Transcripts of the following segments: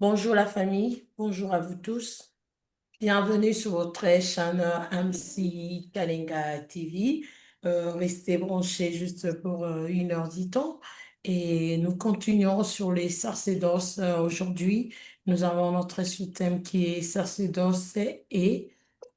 Bonjour la famille, bonjour à vous tous. Bienvenue sur votre chaîne MC Kalinga TV. Restez branchés juste pour 1 heure du temps. Et nous continuons sur les sacerdoces aujourd'hui. Nous avons notre sous-thème qui est sacerdoce et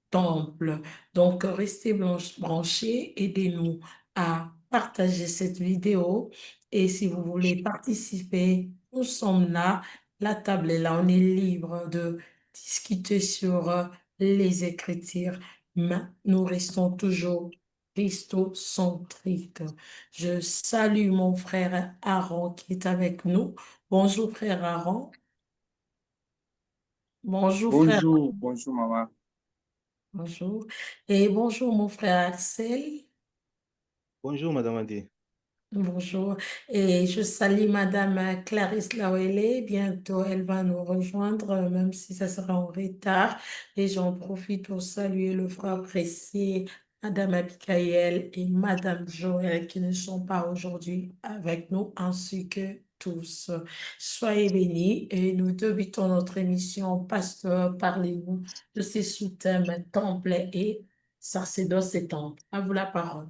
temple. Donc, restez branchés, aidez-nous à partager cette vidéo. Et si vous voulez participer, nous sommes là, la table est là, on est libre de discuter sur les Écritures, mais nous restons toujours christocentriques. Je salue mon frère Aaron qui est avec nous. Bonjour frère Aaron. Bonjour frère. Bonjour, bonjour maman. Bonjour. Et bonjour mon frère Axel. Bonjour, Madame Adi. Bonjour. Et je salue Madame Clarisse Lawele. Bientôt, elle va nous rejoindre, même si ça sera en retard. Et j'en profite pour saluer le frère précieux, Madame Abigail et Madame Joël, qui ne sont pas aujourd'hui avec nous, ainsi que tous. Soyez bénis et nous débutons notre émission. Pasteur, parlez-nous de ces sous-thèmes temple et sacerdoce et temple. À vous la parole.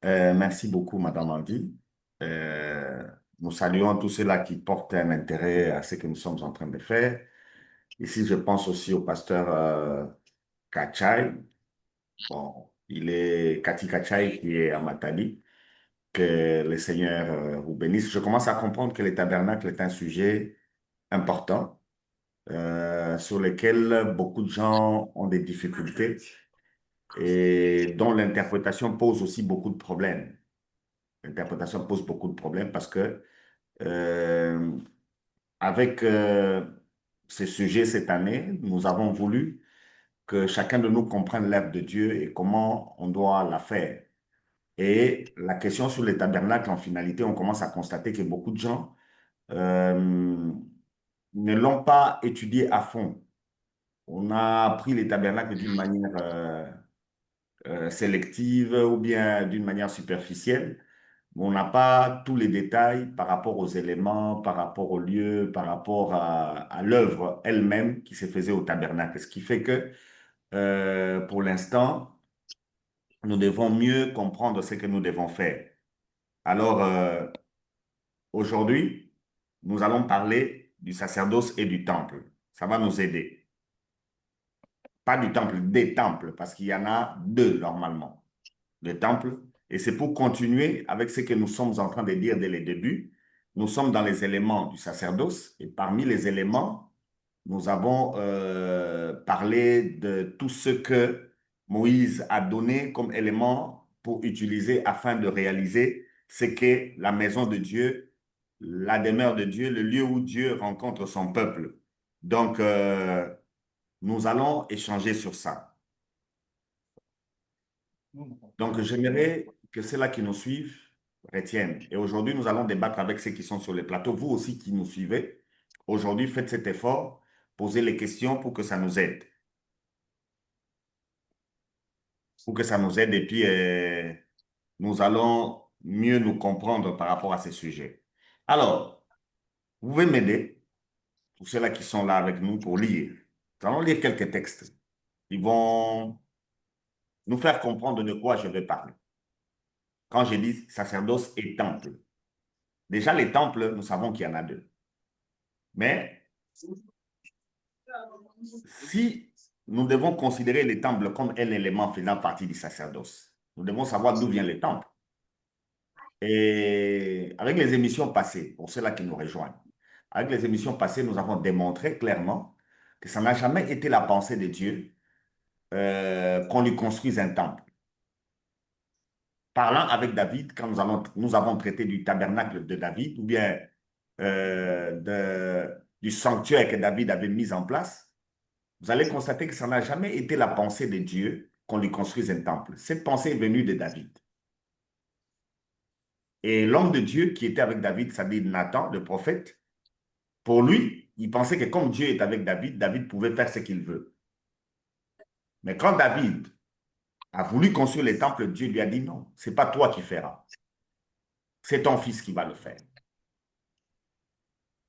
Merci beaucoup, Madame Andy. Nous saluons tous ceux-là qui portent un intérêt à ce que nous sommes en train de faire. Ici, je pense aussi au pasteur Kachai. Bon, il est Kati Kachai qui est à Matadi. Que le Seigneur vous bénisse. Je commence à comprendre que le tabernacle est un sujet important sur lequel beaucoup de gens ont des difficultés et dont l'interprétation pose aussi beaucoup de problèmes. L'interprétation pose beaucoup de problèmes parce que euh, avec ce sujet cette année, nous avons voulu que chacun de nous comprenne l'œuvre de Dieu et comment on doit la faire. Et la question sur les tabernacles, en finalité, on commence à constater que beaucoup de gens ne l'ont pas étudié à fond. On a pris les tabernacles d'une manière sélective ou bien d'une manière superficielle. On n'a pas tous les détails par rapport aux éléments, par rapport au lieu, par rapport à l'œuvre elle-même qui se faisait au tabernacle. Ce qui fait que, pour l'instant, nous devons mieux comprendre ce que nous devons faire. Alors, aujourd'hui, nous allons parler du sacerdoce et du temple. Ça va nous aider. Pas du temple, des temples, parce qu'il y en a deux normalement. Le temple. Et c'est pour continuer avec ce que nous sommes en train de dire dès le début. Nous sommes dans les éléments du sacerdoce et parmi les éléments, nous avons parlé de tout ce que Moïse a donné comme élément pour utiliser afin de réaliser ce qu'est la maison de Dieu, la demeure de Dieu, le lieu où Dieu rencontre son peuple. Donc, nous allons échanger sur ça. Donc, j'aimerais que ceux-là qui nous suivent retiennent. Et aujourd'hui, nous allons débattre avec ceux qui sont sur les plateaux. Vous aussi qui nous suivez, aujourd'hui, faites cet effort, posez les questions pour que ça nous aide. Pour que ça nous aide et puis nous allons mieux nous comprendre par rapport à ces sujets. Alors, vous pouvez m'aider, pour ceux-là qui sont là avec nous, pour lire. Nous allons lire quelques textes. Ils vont nous faire comprendre de quoi je vais parler. Quand je dis sacerdoce et temple, déjà les temples, nous savons qu'il y en a deux. Mais si nous devons considérer les temples comme un élément faisant partie du sacerdoce, nous devons savoir d'où vient le temple. Et avec les émissions passées, pour ceux-là qui nous rejoignent, avec les émissions passées, nous avons démontré clairement que ça n'a jamais été la pensée de Dieu qu'on lui construise un temple. Parlant avec David, quand nous avons traité du tabernacle de David, ou bien du sanctuaire que David avait mis en place, vous allez constater que ça n'a jamais été la pensée de Dieu qu'on lui construise un temple. Cette pensée est venue de David. Et l'homme de Dieu qui était avec David, c'est-à-dire Nathan, le prophète, pour lui, il pensait que comme Dieu est avec David, David pouvait faire ce qu'il veut. Mais quand David a voulu construire le temple, Dieu lui a dit non, ce n'est pas toi qui feras. C'est ton fils qui va le faire.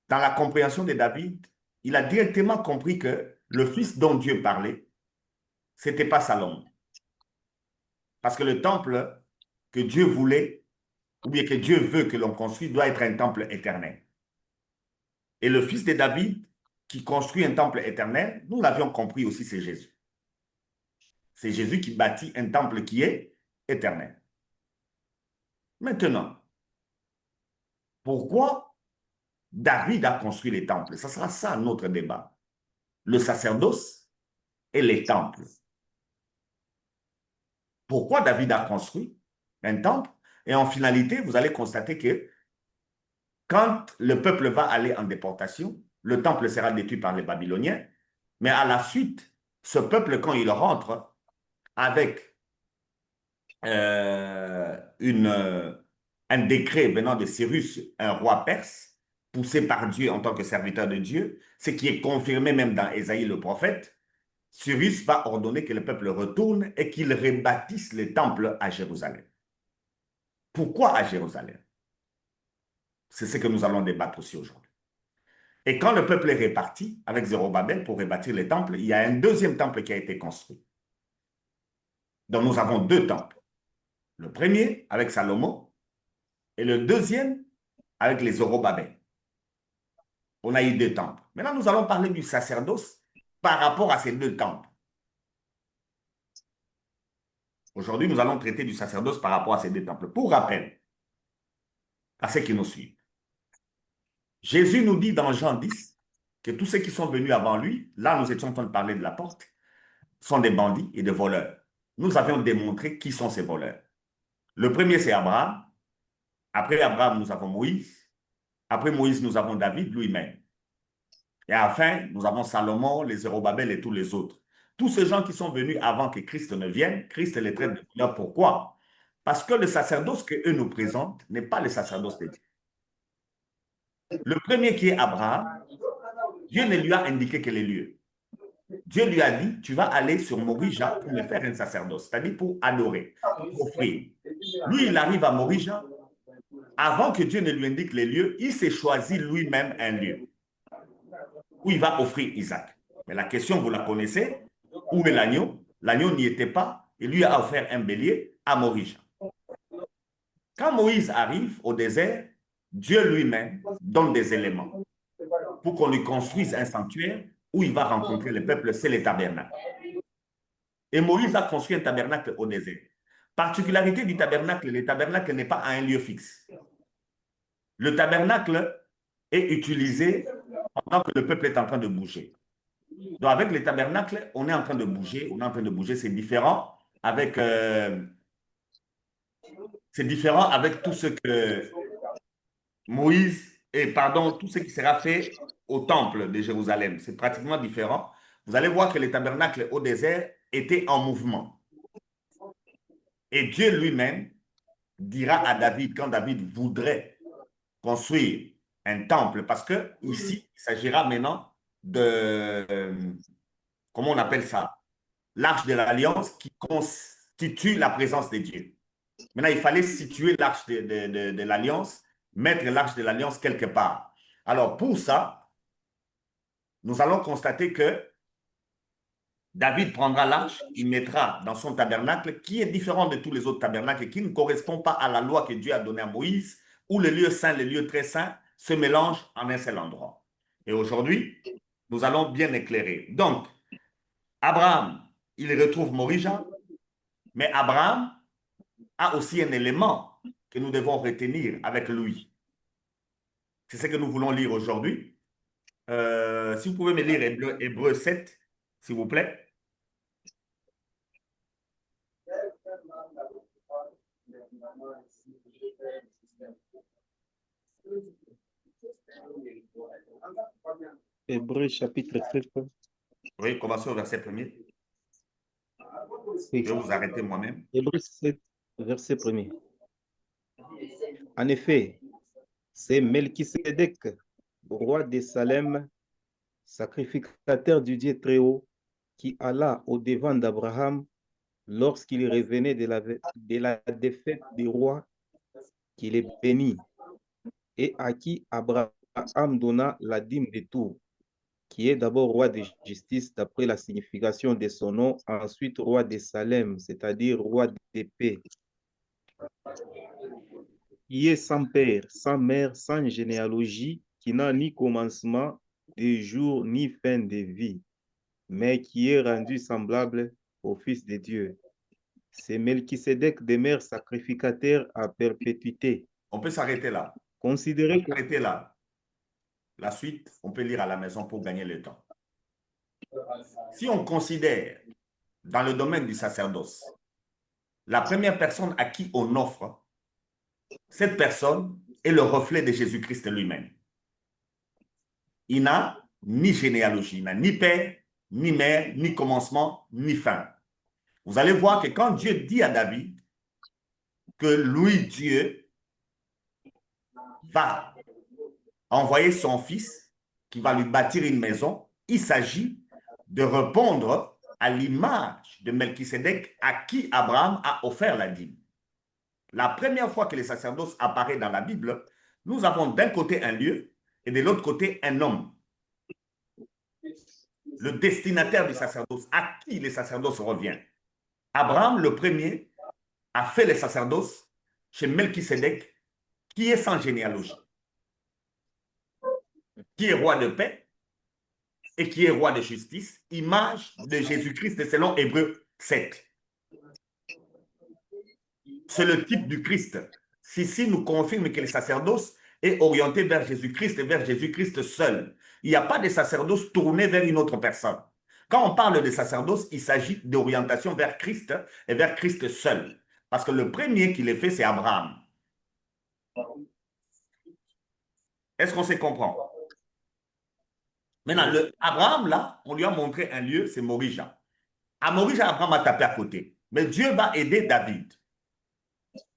Dans la compréhension de David, il a directement compris que le fils dont Dieu parlait, ce n'était pas Salomon. Parce que le temple que Dieu voulait, ou bien que Dieu veut que l'on construise, doit être un temple éternel. Et le fils de David, qui construit un temple éternel, nous l'avions compris aussi, c'est Jésus. C'est Jésus qui bâtit un temple qui est éternel. Maintenant, pourquoi David a construit les temples? Ce sera ça notre débat. Le sacerdoce et les temples. Pourquoi David a construit un temple? Et en finalité, vous allez constater que quand le peuple va aller en déportation, le temple sera détruit par les Babyloniens, mais à la suite, ce peuple, quand il rentre avec un décret venant de Cyrus, un roi perse, poussé par Dieu en tant que serviteur de Dieu, ce qui est confirmé même dans Ésaïe le prophète, Cyrus va ordonner que le peuple retourne et qu'il rebâtisse le temple à Jérusalem. Pourquoi à Jérusalem? C'est ce que nous allons débattre aussi aujourd'hui. Et quand le peuple est réparti avec Zérobabel pour rebâtir les temples, il y a un deuxième temple qui a été construit. Donc nous avons deux temples. Le premier avec Salomon et le deuxième avec les Zérobabel. On a eu deux temples. Maintenant, nous allons parler du sacerdoce par rapport à ces deux temples. Aujourd'hui, nous allons traiter du sacerdoce par rapport à ces deux temples. Pour rappel, à ceux qui nous suivent, Jésus nous dit dans Jean 10 que tous ceux qui sont venus avant lui, là nous étions en train de parler de la porte, sont des bandits et des voleurs. Nous avions démontré qui sont ces voleurs. Le premier, c'est Abraham. Après Abraham, nous avons Moïse. Après Moïse, nous avons David lui-même. Et enfin, nous avons Salomon, les Zérobabel et tous les autres. Tous ces gens qui sont venus avant que Christ ne vienne, Christ les traite de voleurs. Pourquoi? Parce que le sacerdoce qu'eux nous présentent n'est pas le sacerdoce de Dieu. Le premier qui est Abraham, Dieu ne lui a indiqué que les lieux. Dieu lui a dit, tu vas aller sur Morija pour me faire un sacerdoce, c'est-à-dire pour adorer, pour offrir. Lui, il arrive à Morija. Avant que Dieu ne lui indique les lieux, il s'est choisi lui-même un lieu où il va offrir Isaac. Mais la question, vous la connaissez, où est l'agneau? L'agneau n'y était pas, et lui a offert un bélier à Morija. Quand Moïse arrive au désert, Dieu lui-même donne des éléments pour qu'on lui construise un sanctuaire où il va rencontrer le peuple, c'est le tabernacle. Et Moïse a construit un tabernacle au désert. Particularité du tabernacle, le tabernacle n'est pas à un lieu fixe. Le tabernacle est utilisé pendant que le peuple est en train de bouger. Donc avec le tabernacle, on est en train de bouger, c'est différent avec tout ce que tout ce qui sera fait au temple de Jérusalem. C'est pratiquement différent. Vous allez voir que le tabernacle au désert était en mouvement. Et Dieu lui-même dira à David, quand David voudrait construire un temple, parce que ici, il s'agira maintenant de, comment on appelle ça? L'arche de l'Alliance qui constitue la présence de Dieu. Maintenant, il fallait situer l'arche de l'Alliance, mettre l'arche de l'Alliance quelque part. Alors, pour ça, nous allons constater que David prendra l'arche, il mettra dans son tabernacle, qui est différent de tous les autres tabernacles et qui ne correspond pas à la loi que Dieu a donnée à Moïse, où le lieu saint, le lieu très saint se mélangent en un seul endroit. Et aujourd'hui, nous allons bien éclairer. Donc, Abraham, il retrouve Morija, mais Abraham a aussi un élément que nous devons retenir avec lui. C'est ce que nous voulons lire aujourd'hui. Si vous pouvez me lire Hébreu 7, s'il vous plaît. Hébreu chapitre 7. Oui, commencez au verset 1er. Oui. Je vais vous arrêter moi-même. Hébreu 7, verset 1er. En effet, c'est Melchisédek, roi de Salem, sacrificateur du Dieu très haut, qui alla au-devant d'Abraham lorsqu'il revenait de la défaite du roi, qui les bénit, et à qui Abraham donna la dîme de tout. qui est d'abord roi de justice d'après la signification de son nom, ensuite roi de Salem, c'est-à-dire roi de paix, qui est sans père, sans mère, sans généalogie, qui n'a ni commencement de jour ni fin de vie, mais qui est rendu semblable au Fils de Dieu. C'est Melchisédek demeure sacrificateur à perpétuité. On peut s'arrêter là. Considéré comme Arrêtez là. La suite, on peut lire à la maison pour gagner le temps. Si on considère dans le domaine du sacerdoce, la première personne à qui on offre, cette personne est le reflet de Jésus-Christ lui-même. Il n'a ni généalogie, il n'a ni père, ni mère, ni commencement, ni fin. Vous allez voir que quand Dieu dit à David que lui, Dieu, va envoyer son fils qui va lui bâtir une maison, il s'agit de répondre à l'image de Melchisédek à qui Abraham a offert la dîme. La première fois que le sacerdoce apparaît dans la Bible, nous avons d'un côté un lieu et de l'autre côté un homme. Le destinataire du sacerdoce, à qui le sacerdoce revient. Abraham, le premier, a fait le sacerdoce chez Melchisédek, qui est sans généalogie, qui est roi de paix et qui est roi de justice, image de Jésus-Christ selon Hébreux 7. C'est le type du Christ. Ceci nous confirme que le sacerdoce est orienté vers Jésus-Christ et vers Jésus-Christ seul. Il n'y a pas de sacerdoce tourné vers une autre personne. Quand on parle de sacerdoce, il s'agit d'orientation vers Christ et vers Christ seul. Parce que le premier qui l'a fait, c'est Abraham. Est-ce qu'on se comprend? Maintenant, Abraham, là, on lui a montré un lieu, c'est Morija. À Morija, Abraham a tapé à côté. Mais Dieu va aider David.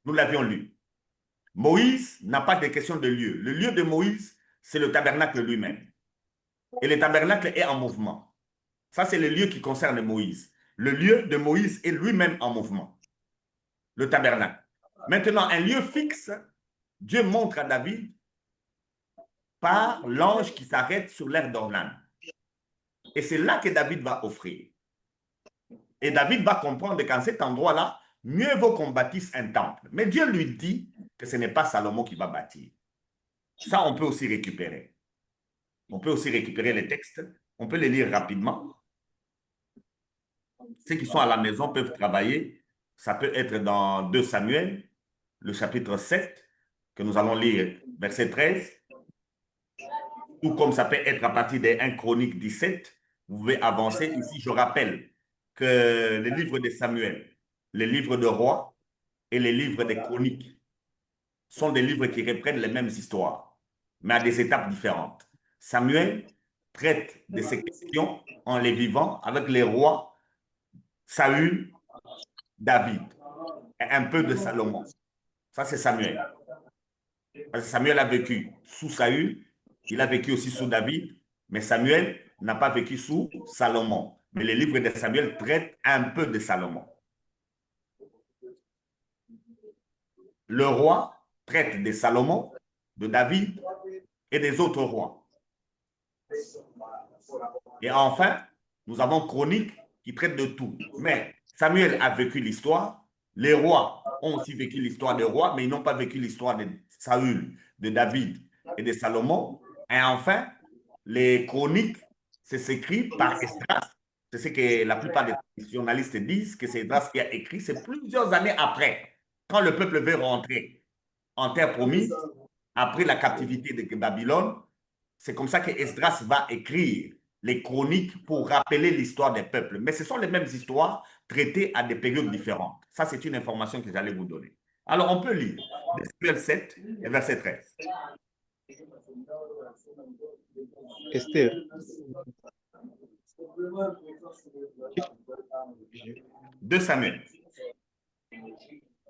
Nous l'avions lu. Moïse n'a pas de question de lieu. Le lieu de Moïse, c'est le tabernacle lui-même. Et le tabernacle est en mouvement. Ça, c'est le lieu qui concerne Moïse. Le lieu de Moïse est lui-même en mouvement. Le tabernacle. Maintenant, un lieu fixe, Dieu montre à David par l'ange qui s'arrête sur l'air d'Ornan. Et c'est là que David va offrir. Et David va comprendre qu'en cet endroit-là, mieux vaut qu'on bâtisse un temple. Mais Dieu lui dit que ce n'est pas Salomon qui va bâtir. Ça, on peut aussi récupérer. On peut aussi récupérer les textes. On peut les lire rapidement. Ceux qui sont à la maison peuvent travailler. Ça peut être dans 2 Samuel, le chapitre 7, que nous allons lire, verset 13. Tout comme ça peut être à partir des 1 Chronique 17. Vous pouvez avancer. Ici, je rappelle que les livres de Samuel, les livres de rois et les livres des chroniques sont des livres qui reprennent les mêmes histoires, mais à des étapes différentes. Samuel traite de ces questions en les vivant avec les rois Saül, David et un peu de Salomon. Ça, c'est Samuel. Parce que Samuel a vécu sous Saül, il a vécu aussi sous David, mais Samuel n'a pas vécu sous Salomon. Mais les livres de Samuel traitent un peu de Salomon. Le roi traite de Salomon, de David et des autres rois. Et enfin, nous avons Chronique qui traite de tout. Mais Samuel a vécu l'histoire, les rois ont aussi vécu l'histoire des rois, mais ils n'ont pas vécu l'histoire de Saül, de David et de Salomon. Et enfin, les chroniques, c'est écrit par Esdras. C'est ce que la plupart des journalistes disent, que c'est Esdras qui a écrit. C'est plusieurs années après, quand le peuple veut rentrer en terre promise, après la captivité de Babylone. C'est comme ça que Esdras va écrire les chroniques pour rappeler l'histoire des peuples. Mais ce sont les mêmes histoires traitées à des périodes différentes. Ça, c'est une information que j'allais vous donner. Alors, on peut lire Samuel 7 et verset 13. Esther. 2 Samuel.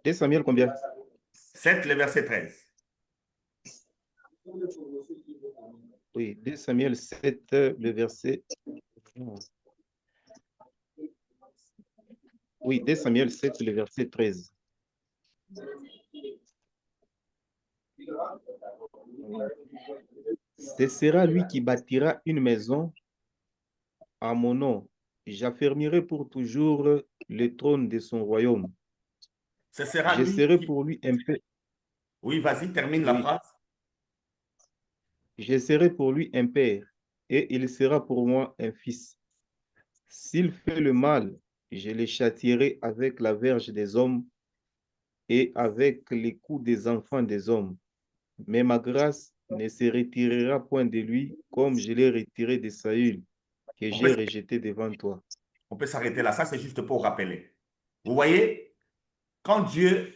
2 Samuel combien? 7, le verset 13. Oui, 2 Samuel 7, le verset... Oui, 2 Samuel 7, le verset 13. Ce sera lui qui bâtira une maison à mon nom. J'affermirai pour toujours le trône de son royaume. Ce sera Je lui serai qui... pour lui un père. Oui, vas-y, termine la Oui, phrase. je serai pour lui un père, et il sera pour moi un fils. S'il fait le mal, je le châtierai avec la verge des hommes et avec les coups des enfants des hommes. Mais ma grâce ne se retirera point de lui, comme je l'ai retiré de Saül, que On j'ai peut, rejeté devant toi. on peut s'arrêter là. Ça, c'est juste pour rappeler. Vous voyez, quand Dieu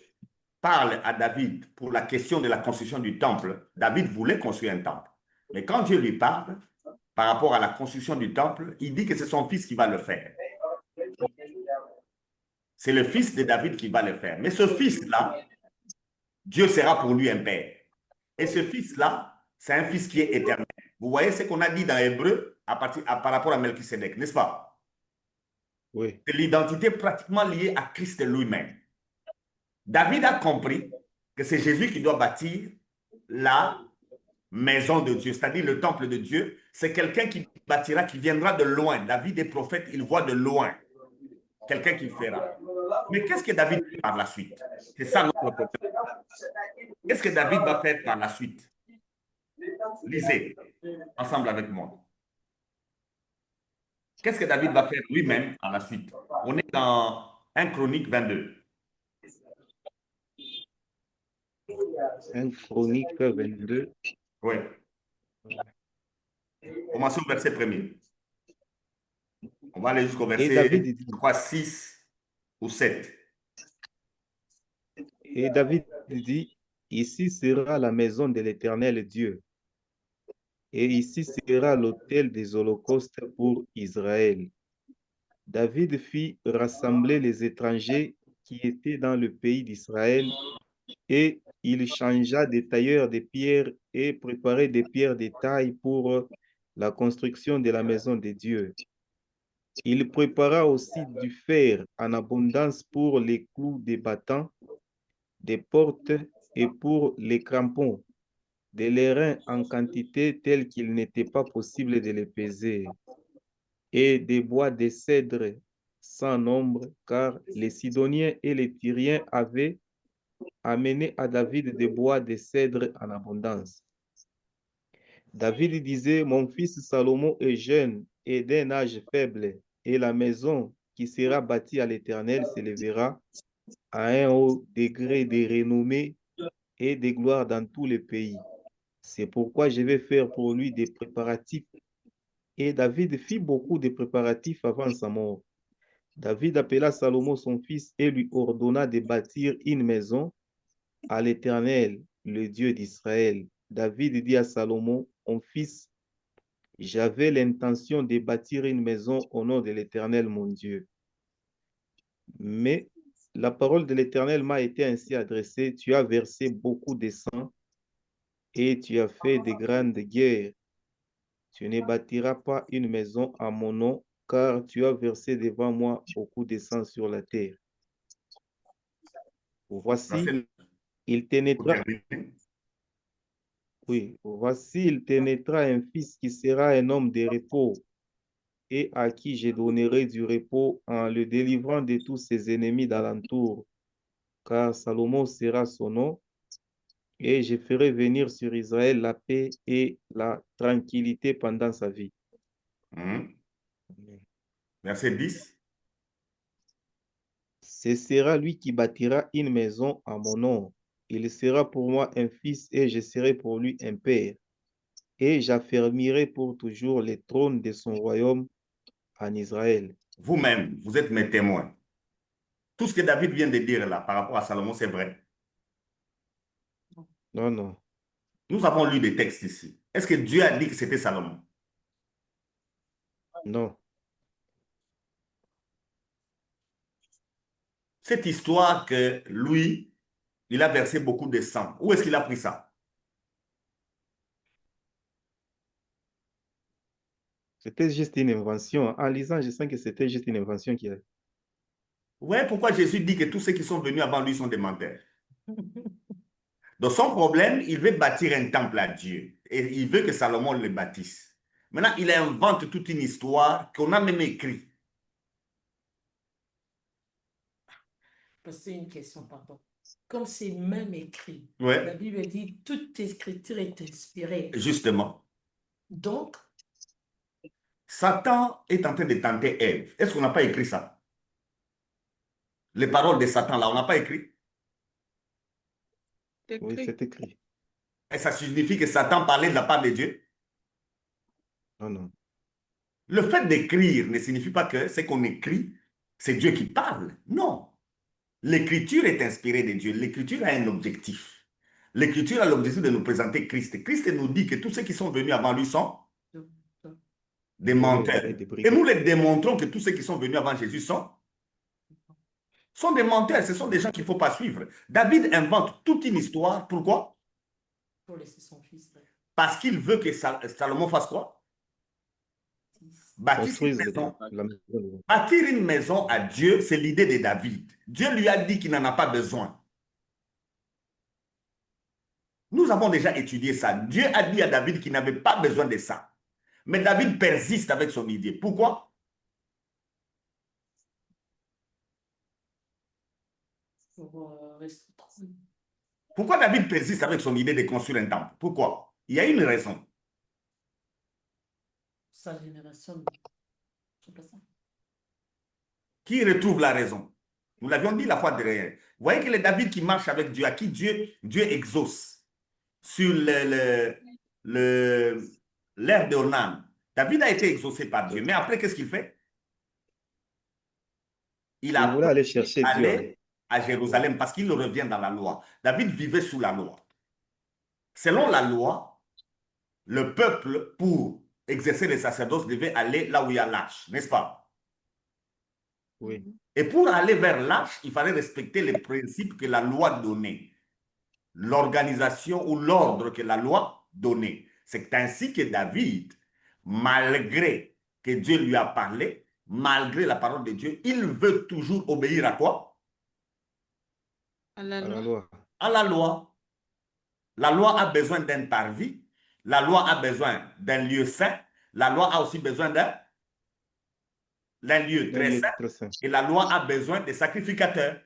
parle à David pour la question de la construction du temple, David voulait construire un temple. Mais quand Dieu lui parle par rapport à la construction du temple, il dit que c'est son fils qui va le faire. C'est le fils de David qui va le faire. Mais ce fils-là, Dieu sera pour lui un père. Et ce fils-là, c'est un fils qui est éternel. Vous voyez ce qu'on a dit dans Hébreu par rapport à Melchisédek, n'est-ce pas? Oui, C'est l'identité pratiquement liée à Christ lui-même. David a compris que c'est Jésus qui doit bâtir la maison de Dieu, c'est-à-dire le temple de Dieu. C'est quelqu'un qui bâtira, qui viendra de loin. David est prophète, il voit de loin quelqu'un qui le fera. Mais qu'est-ce que David fait par la suite? C'est ça notre problème. Qu'est-ce que David va faire par la suite? Lisez ensemble avec moi. Qu'est-ce que David va faire lui-même par la suite? On est dans 1 Chronique 22. 1 Chronique 22. Oui. Commencez au verset 1er. On va aller jusqu'au Et verset, David je dit, crois, 6 ou 7. et David dit, ici sera la maison de l'Éternel Dieu, et ici sera l'autel des holocaustes pour Israël. David fit rassembler les étrangers qui étaient dans le pays d'Israël, et il changea des tailleurs de pierres et préparait des pierres de taille pour la construction de la maison de Dieu. Il prépara aussi du fer en abondance pour les clous des battants, des portes et pour les crampons, de l'airain en quantité telle qu'il n'était pas possible de les peser, et des bois de cèdre sans nombre, car les Sidoniens et les Tyriens avaient amené à David des bois de cèdre en abondance. David disait, mon fils Salomon est jeune et d'un âge faible, et la maison qui sera bâtie à l'Éternel s'élèvera à un haut degré de renommée et de gloire dans tous les pays. C'est pourquoi je vais faire pour lui des préparatifs. Et David fit beaucoup de préparatifs avant sa mort. David appela Salomon son fils et lui ordonna de bâtir une maison à l'Éternel, le Dieu d'Israël. David dit à Salomon, mon fils, j'avais l'intention de bâtir une maison au nom de l'Éternel, mon Dieu. Mais la parole de l'Éternel m'a été ainsi adressée, tu as versé beaucoup de sang et tu as fait de grandes guerres. Tu ne bâtiras pas une maison à mon nom, car tu as versé devant moi beaucoup de sang sur la terre. Voici, Verset il te pour naîtra, terminer. oui, voici, il te naîtra un fils qui sera un homme de repos et à qui je donnerai du repos en le délivrant de tous ses ennemis d'alentour, car Salomon sera son nom, et je ferai venir sur Israël la paix et la tranquillité pendant sa vie. Verset 10. Ce sera lui qui bâtira une maison à mon nom. Il sera pour moi un fils et je serai pour lui un père. Et j'affermirai pour toujours les trônes de son royaume en Israël. Vous-même, vous êtes mes témoins. Tout ce que David vient de dire là par rapport à Salomon, c'est vrai. Non, non, Nous avons lu des textes ici. Est-ce que Dieu a dit que c'était Salomon? non. Cette histoire que lui, il a versé beaucoup de sang, où est-ce qu'il a pris ça? C'était juste une invention. En lisant, je sens que c'était juste une invention qui a... Vous voyez pourquoi Jésus dit que tous ceux qui sont venus avant lui sont des menteurs? Donc son problème, il veut bâtir un temple à Dieu. Et il veut que Salomon le bâtisse. Maintenant, il invente toute une histoire qu'on a même écrite. C'est une question, pardon. Comme c'est même écrit, Ouais. la Bible dit toute écriture est inspirée. Justement. Donc, Satan est en train de tenter Ève. Est-ce qu'on n'a pas écrit ça? Les paroles de Satan, là, on n'a pas écrit. Oui, c'est écrit. Et ça signifie que Satan parlait de la part de Dieu. Non, non. Le fait d'écrire ne signifie pas que ce qu'on écrit, c'est Dieu qui parle. Non. L'écriture est inspirée de Dieu. L'écriture a un objectif. L'écriture a l'objectif de nous présenter Christ. Christ nous dit que tous ceux qui sont venus avant lui sont des menteurs. Et des Et brigands. nous les démontrons que tous ceux qui sont venus avant Jésus sont des menteurs. Ce sont des gens qu'il ne faut pas suivre. David invente toute une histoire. Pourquoi? pour laisser son fils Parce qu'il veut que Salomon fasse quoi? Bâtisse une Construisent maison. la maison. Bâtir une maison à Dieu, c'est l'idée de David. Dieu lui a dit qu'il n'en a pas besoin. Nous avons déjà étudié ça. Dieu a dit à David qu'il n'avait pas besoin de ça. Mais David persiste avec son idée. Pourquoi? pour rester tranquille. Pourquoi David persiste avec son idée de construire un temple? Pourquoi? Il y a une raison. Sa génération, c'est pas ça. Qui retrouve la raison? Nous l'avions dit la fois dernière. Vous voyez que le David qui marche avec Dieu, à qui Dieu exauce sur l'ère de Ornan. David a été exaucé par Dieu. Mais après, qu'est-ce qu'il fait? Il Il voulait a aller chercher Dieu. aller à Jérusalem parce qu'il revient dans la loi. David vivait sous la loi. Selon la loi, le peuple, pour exercer le sacerdoce, devait aller là où il y a l'arche, n'est-ce pas? Oui. Et pour aller vers l'arche, il fallait respecter les principes que la loi donnait, l'organisation ou l'ordre que la loi donnait. C'est ainsi que David, malgré que Dieu lui a parlé, malgré la parole de Dieu, il veut toujours obéir à quoi? À la loi. À la loi. La loi a besoin d'un parvis, la loi a besoin d'un lieu saint, la loi a aussi besoin d'un lieu très saint, et la loi a besoin des sacrificateurs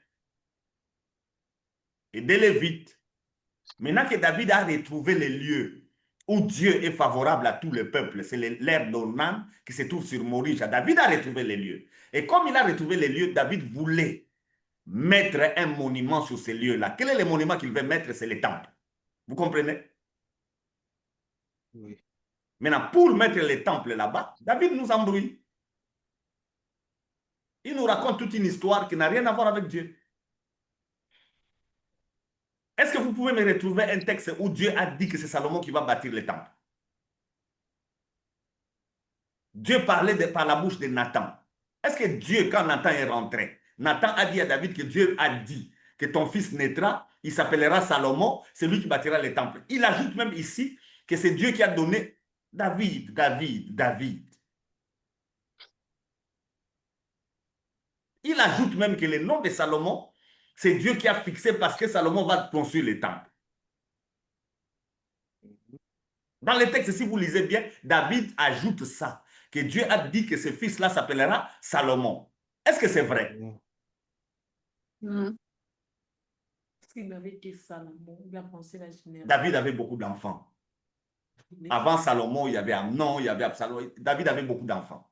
et des Lévites. Maintenant que David a retrouvé les lieux où Dieu est favorable à tout le peuple, c'est l'ère d'Ornan qui se trouve sur Morija. David a retrouvé les lieux. Et comme il a retrouvé les lieux, David voulait mettre un monument sur ces lieux-là. Quel est le monument qu'il veut mettre? C'est le temple. Vous comprenez? Oui. Maintenant, pour mettre les temples là-bas, David nous embrouille. Il nous raconte toute une histoire qui n'a rien à voir avec Dieu. Est-ce que vous pouvez me retrouver un texte où Dieu a dit que c'est Salomon qui va bâtir le temple? Dieu parlait par la bouche de Nathan. Est-ce que Dieu, quand Nathan est rentré, Nathan a dit à David que Dieu a dit que ton fils naîtra, il s'appellera Salomon, c'est lui qui bâtira le temple. Il ajoute même ici que c'est Dieu qui a donné David, David, David. Il ajoute même que le nom de Salomon, c'est Dieu qui a fixé parce que Salomon va construire le temple. Dans le texte, si vous lisez bien, David ajoute ça, que Dieu a dit que ce fils-là s'appellera Salomon. Est-ce que c'est vrai? S'il avait été Salomon, il a pensé la génération. David avait beaucoup d'enfants. Avant Salomon, il y avait Amnon, il y avait Absalom. David avait beaucoup d'enfants.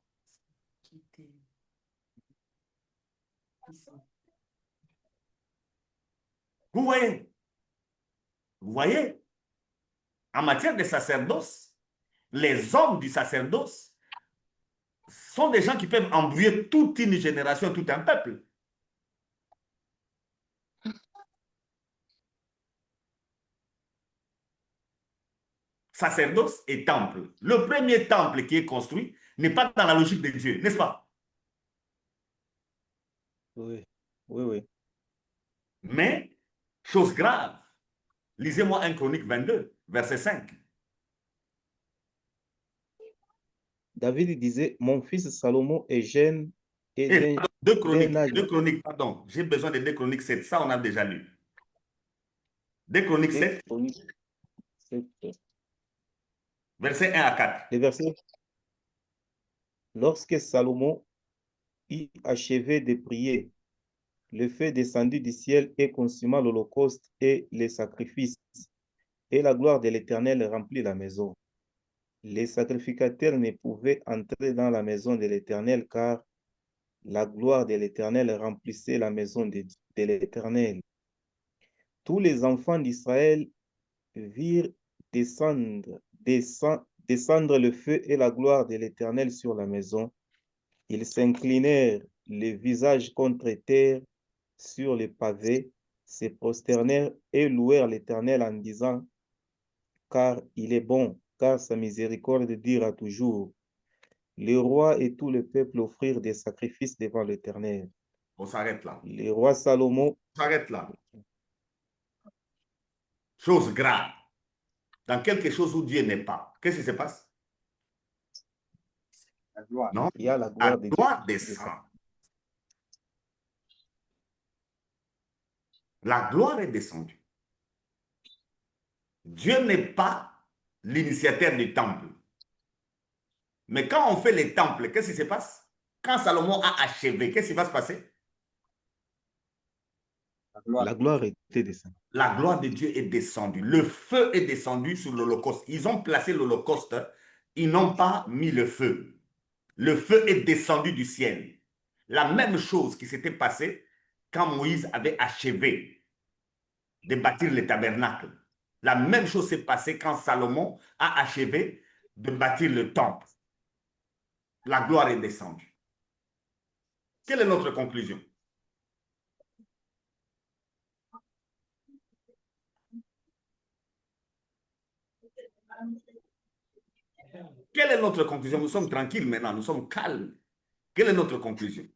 Vous voyez? Vous voyez? En matière de sacerdoce, les hommes du sacerdoce sont des gens qui peuvent embrouiller toute une génération, tout un peuple. Sacerdoce et temple. Le premier temple qui est construit n'est pas dans la logique de Dieu, n'est-ce pas? Oui, oui, oui. Mais, chose grave, lisez-moi 1 Chronique 22, verset 5. David disait, mon fils Salomon est jeune et Et d'un âge. 2 Chroniques, pardon. J'ai besoin de 2 Chroniques 7. Ça, on a déjà lu. 2 Chroniques 7, Chroniques 7, verset 1 à 4. le verset Lorsque Salomon eut achevé de prier, le feu descendit du ciel et consuma l'holocauste et les sacrifices, et la gloire de l'Éternel remplit la maison. Les sacrificateurs ne pouvaient entrer dans la maison de l'Éternel, car la gloire de l'Éternel remplissait la maison de l'Éternel. Tous les enfants d'Israël virent descendre le feu et la gloire de l'Éternel sur la maison. Ils s'inclinèrent le visage contre terre sur les pavés, se prosternèrent et louèrent l'Éternel en disant, car il est bon, car sa miséricorde dure toujours. Le roi et tout le peuple offrirent des sacrifices devant l'Éternel. On s'arrête là. Le roi Salomon, On s'arrête là. Chose grave. Dans quelque chose où Dieu n'est pas. Qu'est-ce qui se passe? Non? il y a la La gloire de gloire Dieu. descend. La gloire est descendue. Dieu n'est pas l'initiateur du temple. Mais quand on fait les temples, qu'est-ce qui se passe? Quand Salomon a achevé, qu'est-ce qui va se passer? La gloire était descendue. La gloire de Dieu est descendue. Le feu est descendu sur l'Holocauste. Ils ont placé l'Holocauste, ils n'ont pas mis le feu. Le feu est descendu du ciel. La même chose qui s'était passée quand Moïse avait achevé de bâtir le tabernacle. La même chose s'est passée quand Salomon a achevé de bâtir le temple. La gloire est descendue. Quelle est notre conclusion? Quelle est notre conclusion? Nous sommes tranquilles maintenant, nous sommes calmes. Quelle est notre conclusion?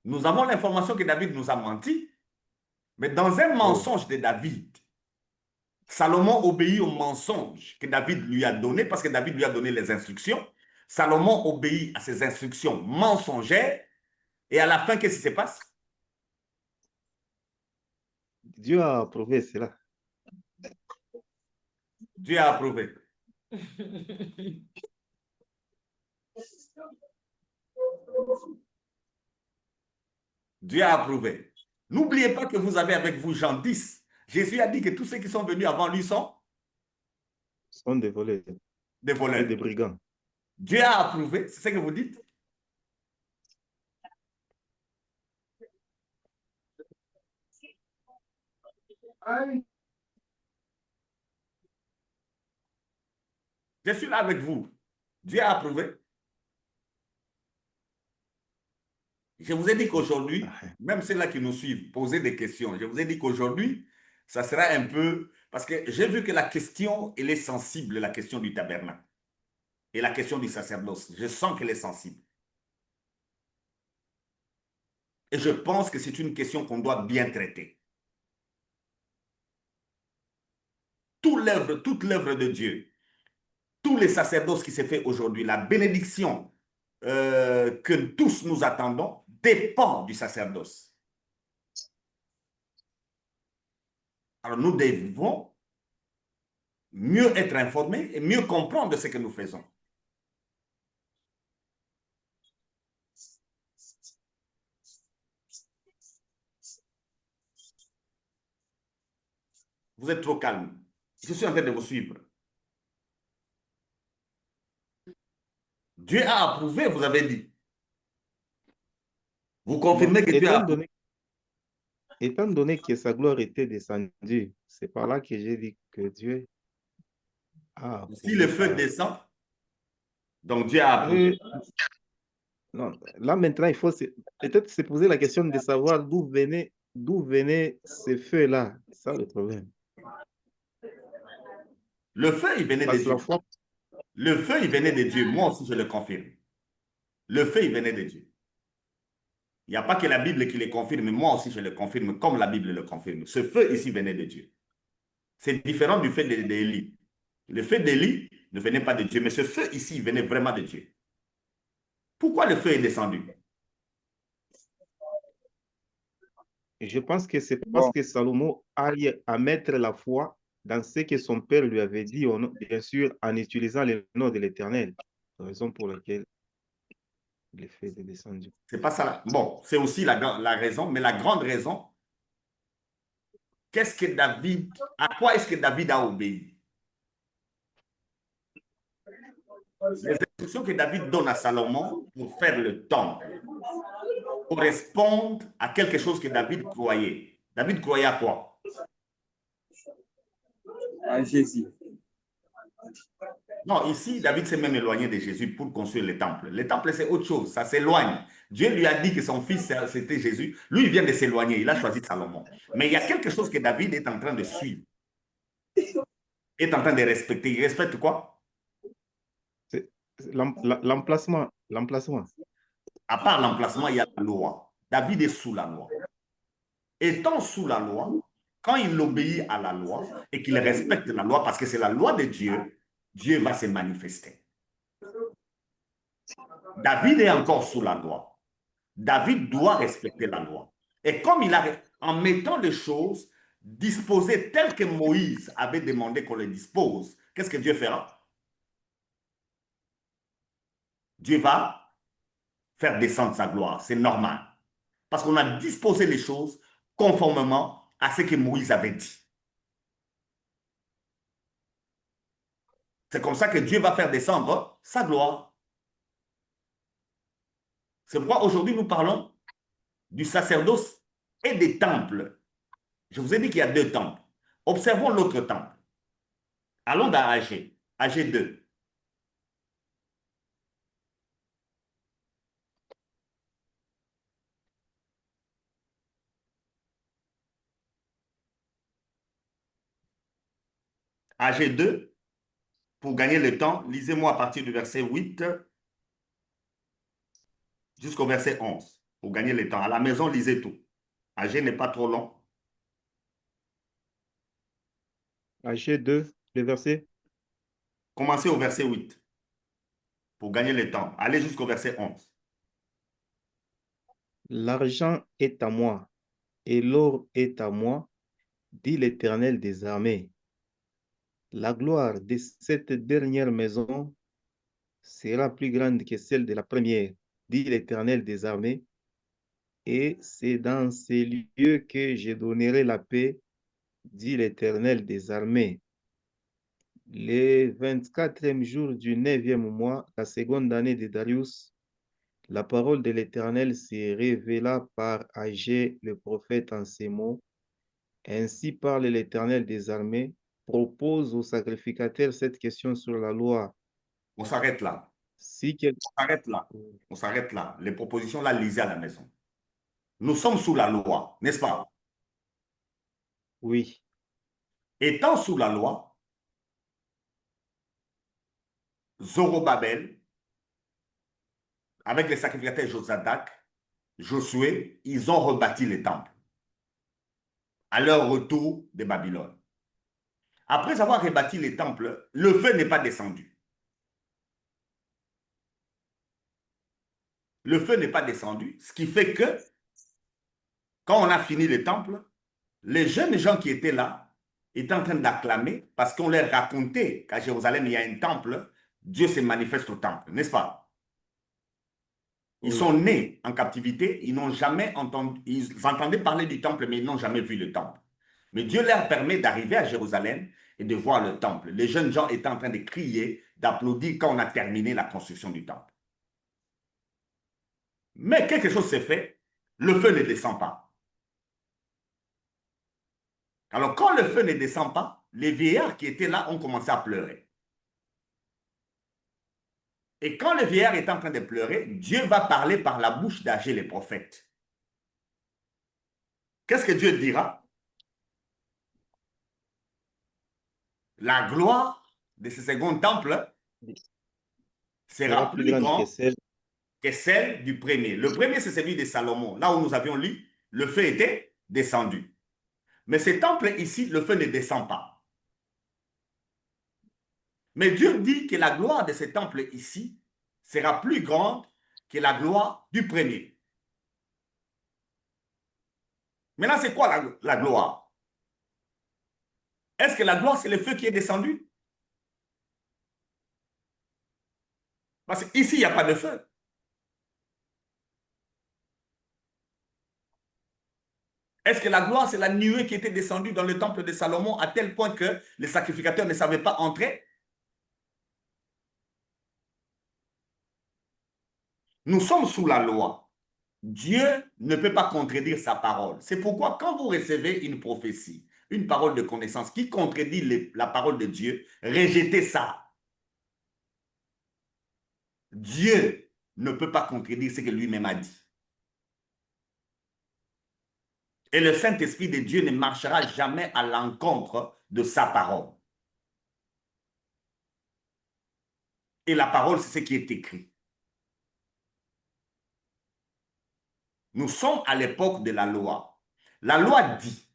Nous avons l'information que David nous a menti, mais dans un mensonge de David, Salomon obéit au mensonge que David lui a donné parce que David lui a donné les instructions. Salomon obéit à ces instructions mensongères et à la fin, qu'est-ce qui se passe? Dieu a approuvé cela. Dieu a approuvé. Dieu a approuvé. N'oubliez pas que vous avez avec vous Jean 10. Jésus a dit que tous ceux qui sont venus avant lui sont Des voleurs des et voleurs. des brigands. Dieu a approuvé, c'est ce que vous dites? Je suis là avec vous. Dieu a approuvé. Je vous ai dit qu'aujourd'hui, même ceux-là qui nous suivent, posez des questions. Je vous ai dit qu'aujourd'hui, ça sera un peu... Parce que j'ai vu que la question, elle est sensible, la question du tabernacle. Et la question du sacerdoce. Je sens qu'elle est sensible. Et je pense que c'est une question qu'on doit bien traiter. Toute l'œuvre de Dieu, tous les sacerdoces qui se fait aujourd'hui, la bénédiction que tous nous attendons dépend du sacerdoce. Alors nous devons mieux être informés et mieux comprendre ce que nous faisons. Vous êtes trop calme. Je suis en train de vous suivre. Dieu a approuvé, vous avez dit. Vous confirmez que Dieu a approuvé. Étant donné que sa gloire était descendue, c'est par là que j'ai dit que Dieu a approuvé. Si le feu descend, donc Dieu a approuvé. Non, là maintenant, il faut peut-être se poser la question de savoir d'où venait ce feu-là. C'est ça le problème. Le feu, il venait de Dieu. Le feu, il venait de Dieu. Moi aussi, je le confirme. Le feu, il venait de Dieu. Il n'y a pas que la Bible qui le confirme, moi aussi, je le confirme comme la Bible le confirme. Ce feu ici venait de Dieu. C'est différent du feu d'Élie. Le feu d'Élie ne venait pas de Dieu, mais ce feu ici venait vraiment de Dieu. Pourquoi le feu est descendu? Je pense que c'est parce que Salomon aille à mettre la foi dans ce que son père lui avait dit, bien sûr, en utilisant le nom de l'Éternel. Raison pour laquelle. Le feu est descendu. C'est pas ça. Bon, c'est aussi la raison, mais la grande raison, à quoi est-ce que David a obéi? Les instructions que David donne à Salomon pour faire le temple correspondent à quelque chose que David croyait. David croyait à quoi? À Jésus. Non, ici, David s'est même éloigné de Jésus pour construire le temple. Le temple, c'est autre chose, ça s'éloigne. Dieu lui a dit que son fils, c'était Jésus. Lui, il vient de s'éloigner, il a choisi Salomon. Mais il y a quelque chose que David est en train de suivre, est en train de respecter. Il respecte quoi? L'emplacement. L'emplacement. À part l'emplacement, il y a la loi. David est sous la loi. Étant sous la loi, quand il obéit à la loi et qu'il respecte la loi, parce que c'est la loi de Dieu, Dieu va se manifester. David est encore sous la loi. David doit respecter la loi. Et comme il a, en mettant les choses disposées telles que Moïse avait demandé qu'on les dispose, qu'est-ce que Dieu fera? Dieu va faire descendre sa gloire. C'est normal. Parce qu'on a disposé les choses conformément à ce que Moïse avait dit. C'est comme ça que Dieu va faire descendre sa gloire. C'est pourquoi aujourd'hui nous parlons du sacerdoce et des temples. Je vous ai dit qu'il y a 2 temples. Observons l'autre temple. Allons dans Agé, Agé 2. Agé 2, pour gagner le temps, lisez-moi à partir du verset 8 jusqu'au verset 11. Pour gagner le temps. À la maison, lisez tout. Agé n'est pas trop long. Agé 2, le verset. Commencez au verset 8 pour gagner le temps. Allez jusqu'au verset 11. L'argent est à moi et l'or est à moi, dit l'Éternel des armées. La gloire de cette dernière maison sera plus grande que celle de la première, dit l'Éternel des armées. Et c'est dans ces lieux que je donnerai la paix, dit l'Éternel des armées. Le 24e jour du 9e mois, la seconde année de Darius, la parole de l'Éternel se révéla par Agé le prophète en ces mots. Ainsi parle l'Éternel des armées, propose au sacrificateur cette question sur la loi. On s'arrête là. Si quel... On s'arrête là. On s'arrête là. Les propositions, là, lisez à la maison. Nous sommes sous la loi, n'est-ce pas? Oui, Étant sous la loi, Zorobabel, avec les sacrificateurs Josadak, Josué, ils ont rebâti les temples à leur retour de Babylone. Après avoir rebâti les temples, le feu n'est pas descendu. Le feu n'est pas descendu, ce qui fait que quand on a fini les temples, les jeunes gens qui étaient là étaient en train d'acclamer parce qu'on leur racontait qu'à Jérusalem, il y a un temple, Dieu se manifeste au temple, n'est-ce pas? Ils oui. sont nés en captivité, ils n'ont jamais entendu, ils entendaient parler du temple, mais ils n'ont jamais vu le temple. Mais Dieu leur permet d'arriver à Jérusalem et de voir le temple. Les jeunes gens étaient en train de crier, d'applaudir quand on a terminé la construction du temple. Mais quelque chose s'est fait, le feu ne descend pas. Alors quand le feu ne descend pas, les vieillards qui étaient là ont commencé à pleurer. Et quand le vieillard est en train de pleurer, Dieu va parler par la bouche d'Agé les prophètes. Qu'est-ce que Dieu dira? La gloire de ce second temple sera plus grande que celle du premier. Le premier, c'est celui de Salomon. Là où nous avions lu, le feu était descendu. Mais ce temple ici, le feu ne descend pas. Mais Dieu dit que la gloire de ce temple ici sera plus grande que la gloire du premier. Maintenant, c'est quoi la gloire? Est-ce que la gloire, c'est le feu qui est descendu? Parce qu'ici, il n'y a pas de feu. Est-ce que la gloire, c'est la nuée qui était descendue dans le temple de Salomon à tel point que les sacrificateurs ne savaient pas entrer? Nous sommes sous la loi. Dieu ne peut pas contredire sa parole. C'est pourquoi quand vous recevez une prophétie, une parole de connaissance qui contredit la parole de Dieu, rejetez ça. Dieu ne peut pas contredire ce que lui-même a dit. Et le Saint-Esprit de Dieu ne marchera jamais à l'encontre de sa parole. Et la parole, c'est ce qui est écrit. Nous sommes à l'époque de la loi. La loi dit,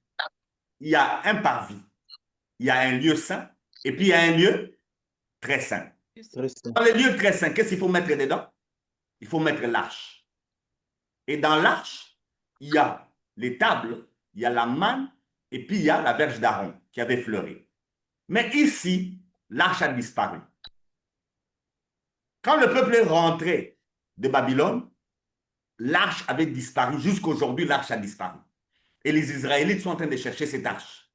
il y a un parvis, il y a un lieu saint, et puis il y a un lieu très saint. Dans le lieu très saint, qu'est-ce qu'il faut mettre dedans? Il faut mettre l'arche. Et dans l'arche, il y a les tables, il y a la manne, et puis il y a la verge d'Aaron qui avait fleuri. Mais ici, l'arche a disparu. Quand le peuple est rentré de Babylone, l'arche avait disparu. Jusqu'aujourd'hui, l'arche a disparu. Et les Israélites sont en train de chercher cette arche.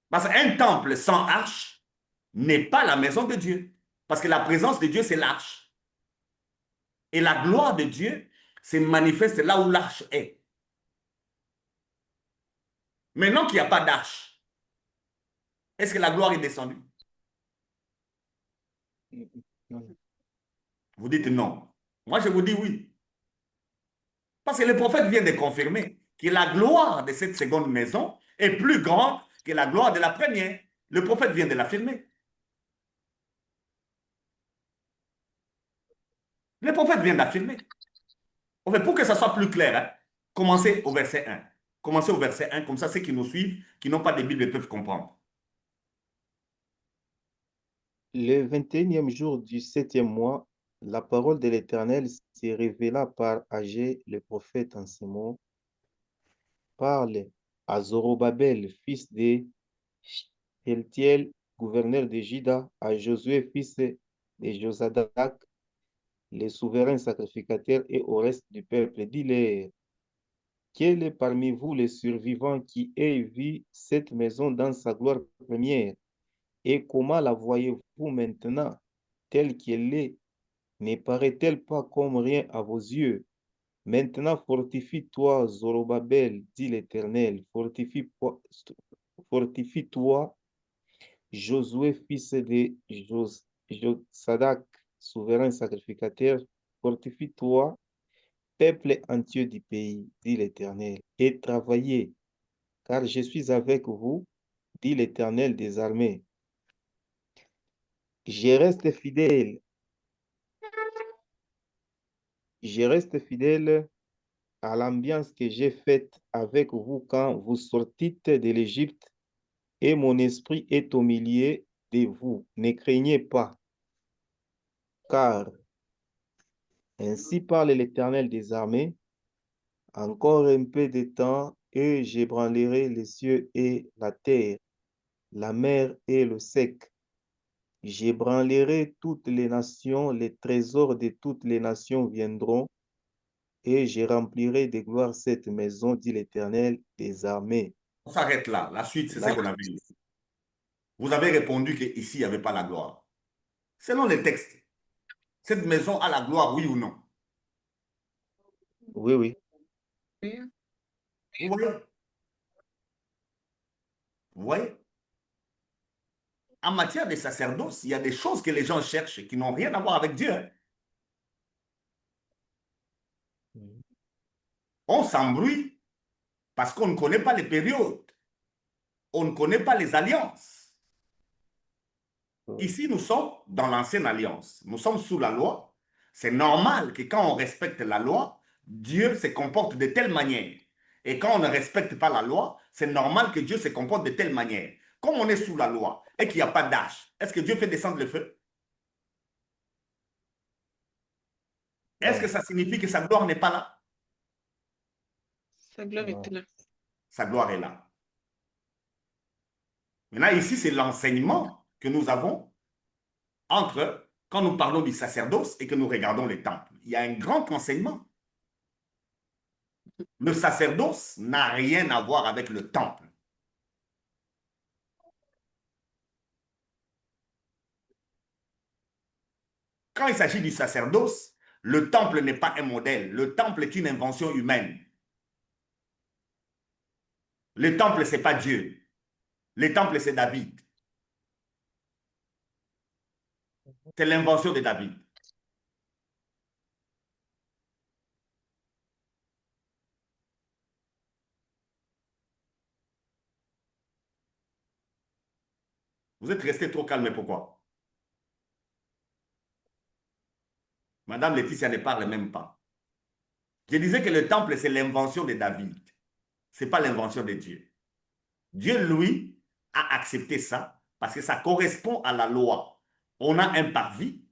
Parce qu'un temple sans arche n'est pas la maison de Dieu. Parce que la présence de Dieu, c'est l'arche. Et la gloire de Dieu se manifeste là où l'arche est. Maintenant qu'il n'y a pas d'arche, est-ce que la gloire est descendue? Vous dites non. Moi, je vous dis oui. Parce que le prophète vient de confirmer que la gloire de cette seconde maison est plus grande que la gloire de la première. Le prophète vient de l'affirmer. Le prophète vient d'affirmer. Pour que ça soit plus clair, hein, commencez au verset 1. Commencez au verset 1, comme ça ceux qui nous suivent, qui n'ont pas de Bible, peuvent comprendre. Le 21e jour du 7e mois, la parole de l'Éternel se révéla par Agé, le prophète, en ces mots. Parle à Zorobabel, fils de Shealtiel, gouverneur de Juda, à Josué, fils de Josadak, les souverains sacrificateurs, et au reste du peuple. Dis-leur, quel est parmi vous les survivants qui ait vu cette maison dans sa gloire première? Et comment la voyez-vous maintenant, telle qu'elle est? Ne paraît-elle pas comme rien à vos yeux? Maintenant, fortifie-toi, Zorobabel, dit l'Éternel. Fortifie-toi, Josué, fils de Josadak, souverain sacrificateur. Fortifie-toi, peuple entier du pays, dit l'Éternel, et travaillez, car je suis avec vous, dit l'Éternel des armées. Je reste fidèle. Je reste fidèle à l'ambiance que j'ai faite avec vous quand vous sortîtes de l'Égypte, et mon esprit est au milieu de vous. Ne craignez pas, car ainsi parle l'Éternel des armées, encore un peu de temps, et j'ébranlerai les cieux et la terre, la mer et le sec. J'ébranlerai toutes les nations, les trésors de toutes les nations viendront, et je remplirai de gloire cette maison, dit l'Éternel des armées. On s'arrête là. La suite, c'est ce Là, qu'on avait lu. Vous avez répondu qu'ici, il n'y avait pas la gloire. Selon les textes, cette maison a la gloire, oui ou non? oui, oui. Vous voyez? Vous voyez? En matière de sacerdoce, il y a des choses que les gens cherchent et qui n'ont rien à voir avec Dieu. Hein. On s'embrouille parce qu'on ne connaît pas les périodes. On ne connaît pas les alliances. Ici, nous sommes dans l'ancienne alliance. Nous sommes sous la loi. C'est normal que quand on respecte la loi, Dieu se comporte de telle manière. Et quand on ne respecte pas la loi, c'est normal que Dieu se comporte de telle manière. Comme on est sous la loi et qu'il n'y a pas d'âge, est-ce que Dieu fait descendre le feu? Est-ce que ça signifie que sa gloire n'est pas là? Sa gloire est là. Sa gloire est là. Maintenant, ici, c'est l'enseignement que nous avons entre quand nous parlons du sacerdoce et que nous regardons les temples. Il y a un grand enseignement. Le sacerdoce n'a rien à voir avec le temple. Quand il s'agit du sacerdoce, le temple n'est pas un modèle. Le temple est une invention humaine. Le temple, ce n'est pas Dieu. Le temple, c'est David. C'est l'invention de David. Vous êtes resté trop calme, pourquoi? Madame Laetitia ne parle même pas. Je disais que le temple, c'est l'invention de David. Ce n'est pas l'invention de Dieu. Dieu, lui, a accepté ça parce que ça correspond à la loi. On a un parvis,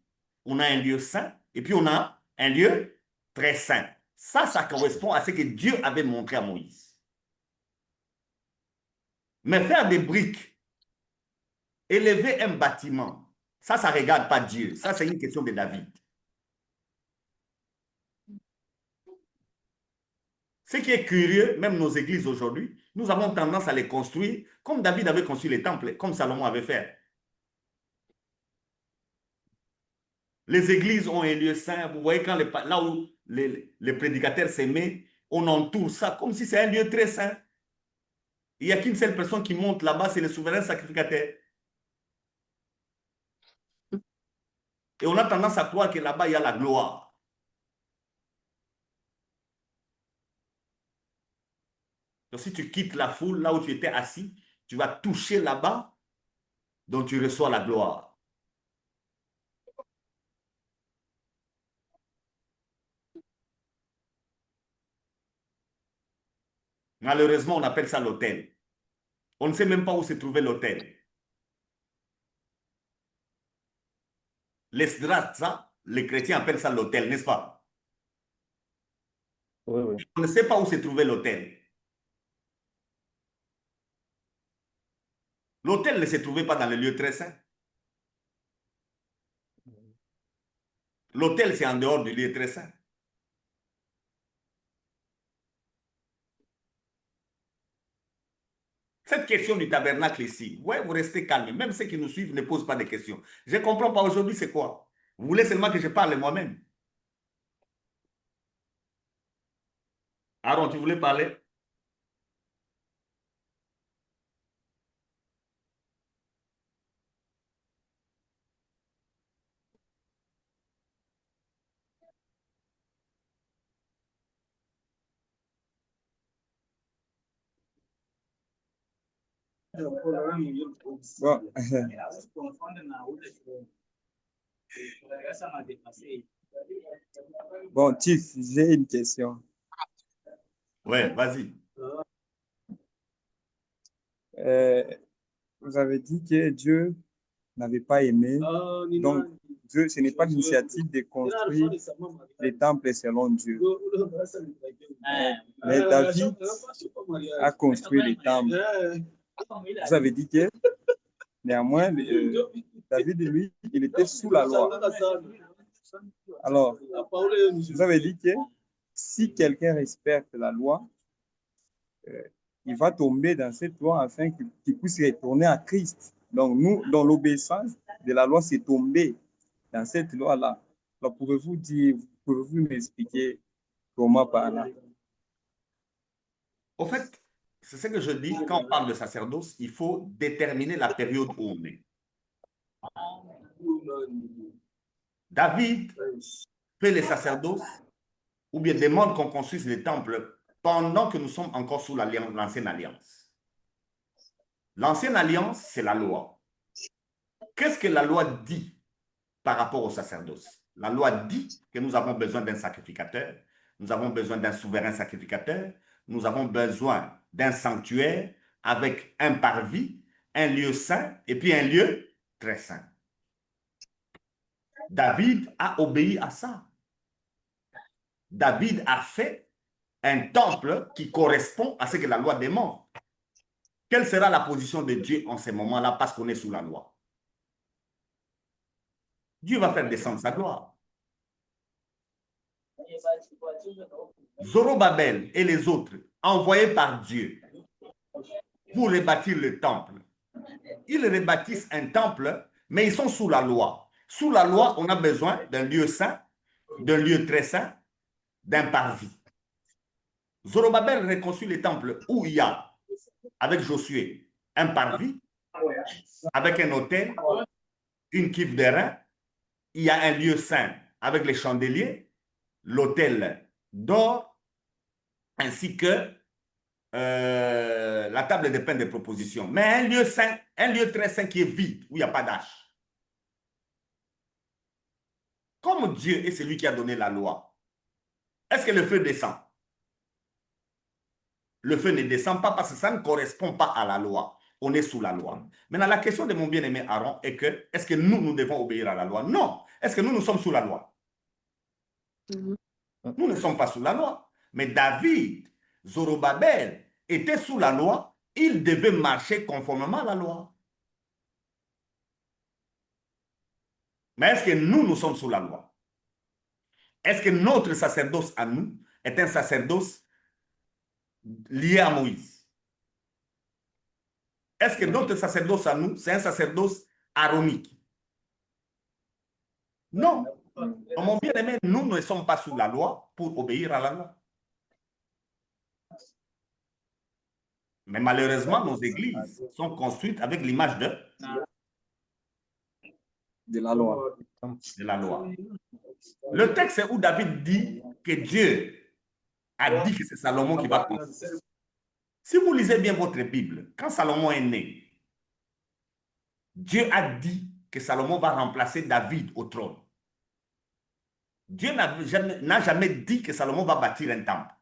on a un lieu saint, et puis on a un lieu très saint. Ça correspond à ce que Dieu avait montré à Moïse. Mais faire des briques, élever un bâtiment, ça ne regarde pas Dieu. Ça, c'est une question de David. Ce qui est curieux, même nos églises aujourd'hui, nous avons tendance à les construire comme David avait construit les temples, comme Salomon avait fait. Les églises ont un lieu saint. Vous voyez, quand là où les prédicateurs s'aimaient, on entoure ça comme si c'est un lieu très saint. Il n'y a qu'une seule personne qui monte là-bas, c'est le souverain sacrificateur. Et on a tendance à croire que là-bas, il y a la gloire. Donc, si tu quittes la foule, là où tu étais assis, tu vas toucher là-bas, donc tu reçois la gloire. Malheureusement, on appelle ça l'autel. On ne sait même pas où se trouvait l'autel. L'esdras, ça, les chrétiens appellent ça l'autel, n'est-ce pas? Oui, oui. On ne sait pas où se trouvait l'autel. L'autel ne se trouvait pas dans le lieu très saint. L'autel, c'est en dehors du lieu très saint. Cette question du tabernacle ici, ouais, vous restez calme. Même ceux qui nous suivent ne posent pas de questions. Je ne comprends pas aujourd'hui, c'est quoi? Vous voulez seulement que je parle moi-même? Aaron, tu voulais parler? Bon, bon, Chief, j'ai une question. Ouais, vas-y. Vous avez dit que Dieu n'avait pas aimé, donc Dieu, ce n'est pas l'initiative de construire les temples selon Dieu. Mais David a construit les temples. Vous avez dit que néanmoins, David, lui, il était sous la loi. Alors, vous avez dit que si quelqu'un respecte la loi, il va tomber dans cette loi afin qu'il puisse retourner à Christ. Donc, nous, dans l'obéissance de la loi, c'est tomber dans cette loi-là. Alors, pouvez-vous m'expliquer comment par là? Au fait, c'est ce que je dis, quand on parle de sacerdoce, il faut déterminer la période où on est. David fait les sacerdoces ou bien demande qu'on construise les temples pendant que nous sommes encore sous l'ancienne alliance. L'ancienne alliance, c'est la loi. Qu'est-ce que la loi dit par rapport au sacerdoce? La loi dit que nous avons besoin d'un sacrificateur, nous avons besoin d'un souverain sacrificateur, nous avons besoin d'un sanctuaire avec un parvis, un lieu saint et puis un lieu très saint. David a obéi à ça. David a fait un temple qui correspond à ce que la loi demande. Quelle sera la position de Dieu en ce moment-là parce qu'on est sous la loi? Dieu va faire descendre sa gloire. Zorobabel et les autres, envoyés par Dieu pour rebâtir le temple. Ils rebâtissent un temple, mais ils sont sous la loi. Sous la loi, on a besoin d'un lieu saint, d'un lieu très saint, d'un parvis. Zorobabel reconstruit le temple où il y a, avec Josué, un parvis, avec un autel, une cuve d'airain. Il y a un lieu saint avec les chandeliers, l'autel d'or, ainsi que la table de pain de proposition. Mais un lieu saint, un lieu très saint qui est vide, où il n'y a pas d'âge. Comme Dieu est celui qui a donné la loi, est-ce que le feu descend? Le feu ne descend pas parce que ça ne correspond pas à la loi. On est sous la loi. Maintenant, la question de mon bien-aimé Aaron est que, est-ce que nous devons obéir à la loi? Non. Est-ce que nous sommes sous la loi? Nous ne sommes pas sous la loi. Mais David, Zorobabel, étaient sous la loi. Ils devaient marcher conformément à la loi. Mais est-ce que nous sommes sous la loi? Est-ce que notre sacerdoce à nous est un sacerdoce lié à Moïse? Est-ce que notre sacerdoce à nous, c'est un sacerdoce aaronique? Non. Mon bien-aimé, nous ne sommes pas sous la loi pour obéir à la loi. Mais malheureusement, nos églises sont construites avec l'image de la loi. De la loi. Le texte est où David dit que Dieu a dit que c'est Salomon qui va construire. Si vous lisez bien votre Bible, quand Salomon est né, Dieu a dit que Salomon va remplacer David au trône. Dieu n'a jamais dit que Salomon va bâtir un temple.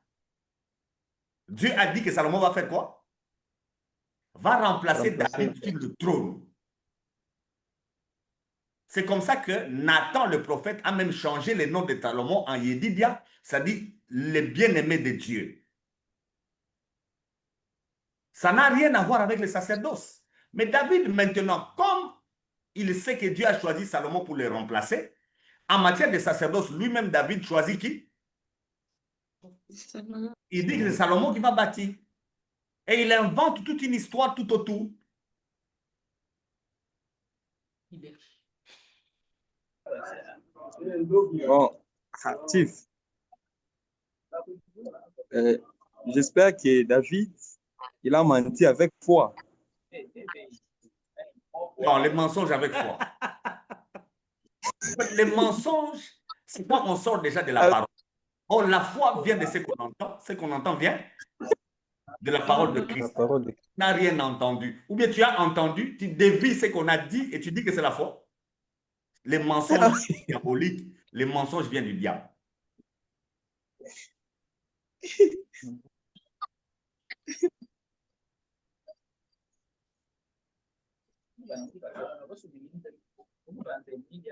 Dieu a dit que Salomon va faire quoi? Va remplacer David sur le trône. C'est comme ça que Nathan, le prophète, a même changé le nom de Salomon en Yedidia, c'est-à-dire le bien-aimé de Dieu. Ça n'a rien à voir avec le sacerdoce. Mais David, maintenant, comme il sait que Dieu a choisi Salomon pour le remplacer, en matière de sacerdoce, lui-même, David choisit qui? Il dit que c'est Salomon qui va bâtir. Et il invente toute une histoire tout autour. Bon, Tiff, j'espère que David, il a menti avec foi. Non, les mensonges avec foi. Les mensonges, c'est quand on sort déjà de la parole. Or, la foi vient de ce qu'on entend. Ce qu'on entend vient de la parole de Christ. Tu n'as rien entendu. Ou bien tu as entendu, tu dévis ce qu'on a dit et tu dis que c'est la foi. Les mensonges diaboliques, les mensonges viennent du diable.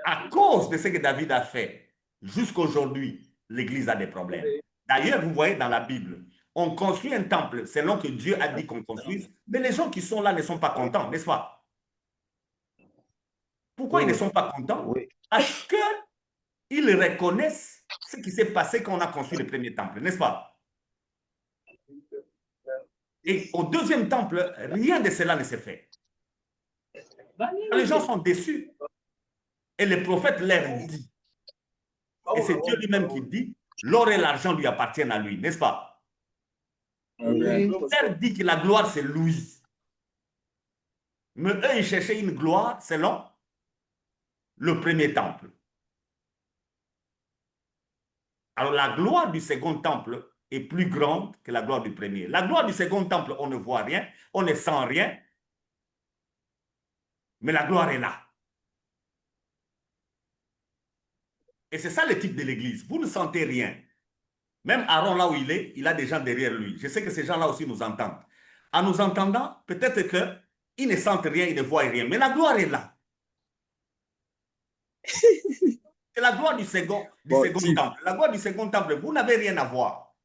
À cause de ce que David a fait, jusqu'à aujourd'hui, l'Église a des problèmes. D'ailleurs, vous voyez dans la Bible, on construit un temple selon que Dieu a dit qu'on construise, mais les gens qui sont là ne sont pas contents, n'est-ce pas? Pourquoi ils ne sont pas contents? Parce qu'ils reconnaissent ce qui s'est passé quand on a construit le premier temple, n'est-ce pas? Et au deuxième temple, rien de cela ne s'est fait. Les gens sont déçus. Et le prophète leur dit, et c'est Dieu lui-même qui dit, l'or et l'argent lui appartiennent à lui, n'est-ce pas? Il leur dit que la gloire, c'est lui. Mais eux, ils cherchaient une gloire selon le premier temple. Alors, la gloire du second temple est plus grande que la gloire du premier. La gloire du second temple, on ne voit rien, on ne sent rien, mais la gloire est là. Et c'est ça le type de l'église. Vous ne sentez rien. Même Aaron, là où il est, il a des gens derrière lui. Je sais que ces gens-là aussi nous entendent. En nous entendant, peut-être qu'ils ne sentent rien, ils ne voient rien, mais la gloire est là. C'est la gloire du second temple. La gloire du second temple, vous n'avez rien à voir.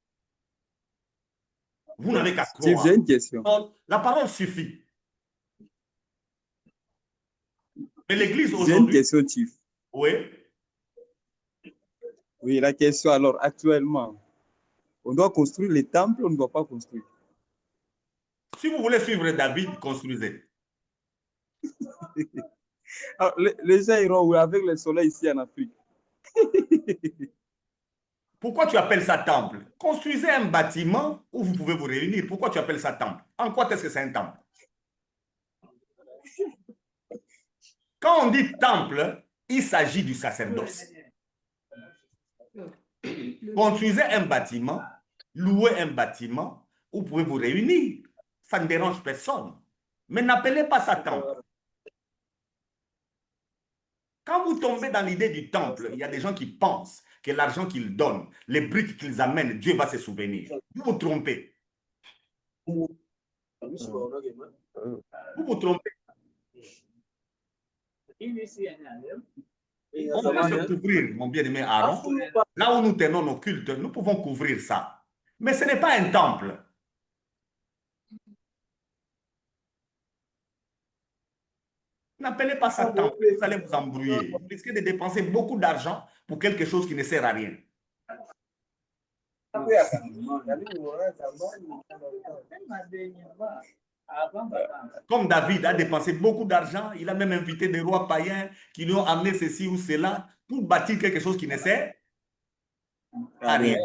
Vous n'avez qu'à croire. J'ai une question. La parole suffit. Mais l'église J'ai une aujourd'hui... question, Tiff. Oui. Oui, la question alors, actuellement, on doit construire les temples ou on ne doit pas construire? Si vous voulez suivre David, construisez. Alors, les gens iront où avec le soleil ici en Afrique? Pourquoi tu appelles ça temple? Construisez un bâtiment où vous pouvez vous réunir. Pourquoi tu appelles ça temple? En quoi est-ce que c'est un temple? Quand on dit temple, il s'agit du sacerdoce. Construisez un bâtiment, louez un bâtiment où vous pouvez vous réunir. Ça ne dérange personne. Mais n'appelez pas ça temple. Quand vous tombez dans l'idée du temple, il y a des gens qui pensent que l'argent qu'ils donnent, les briques qu'ils amènent, Dieu va se souvenir. Vous vous trompez. Vous vous trompez. On peut se couvrir, mon bien-aimé Aaron. Là où nous tenons nos cultes, nous pouvons couvrir ça. Mais ce n'est pas un temple. N'appelez pas ça temple. Vous allez vous embrouiller. Vous risquez de dépenser beaucoup d'argent pour quelque chose qui ne sert à rien. Comme David a dépensé beaucoup d'argent, il a même invité des rois païens qui lui ont amené ceci ou cela pour bâtir quelque chose qui ne sert à rien.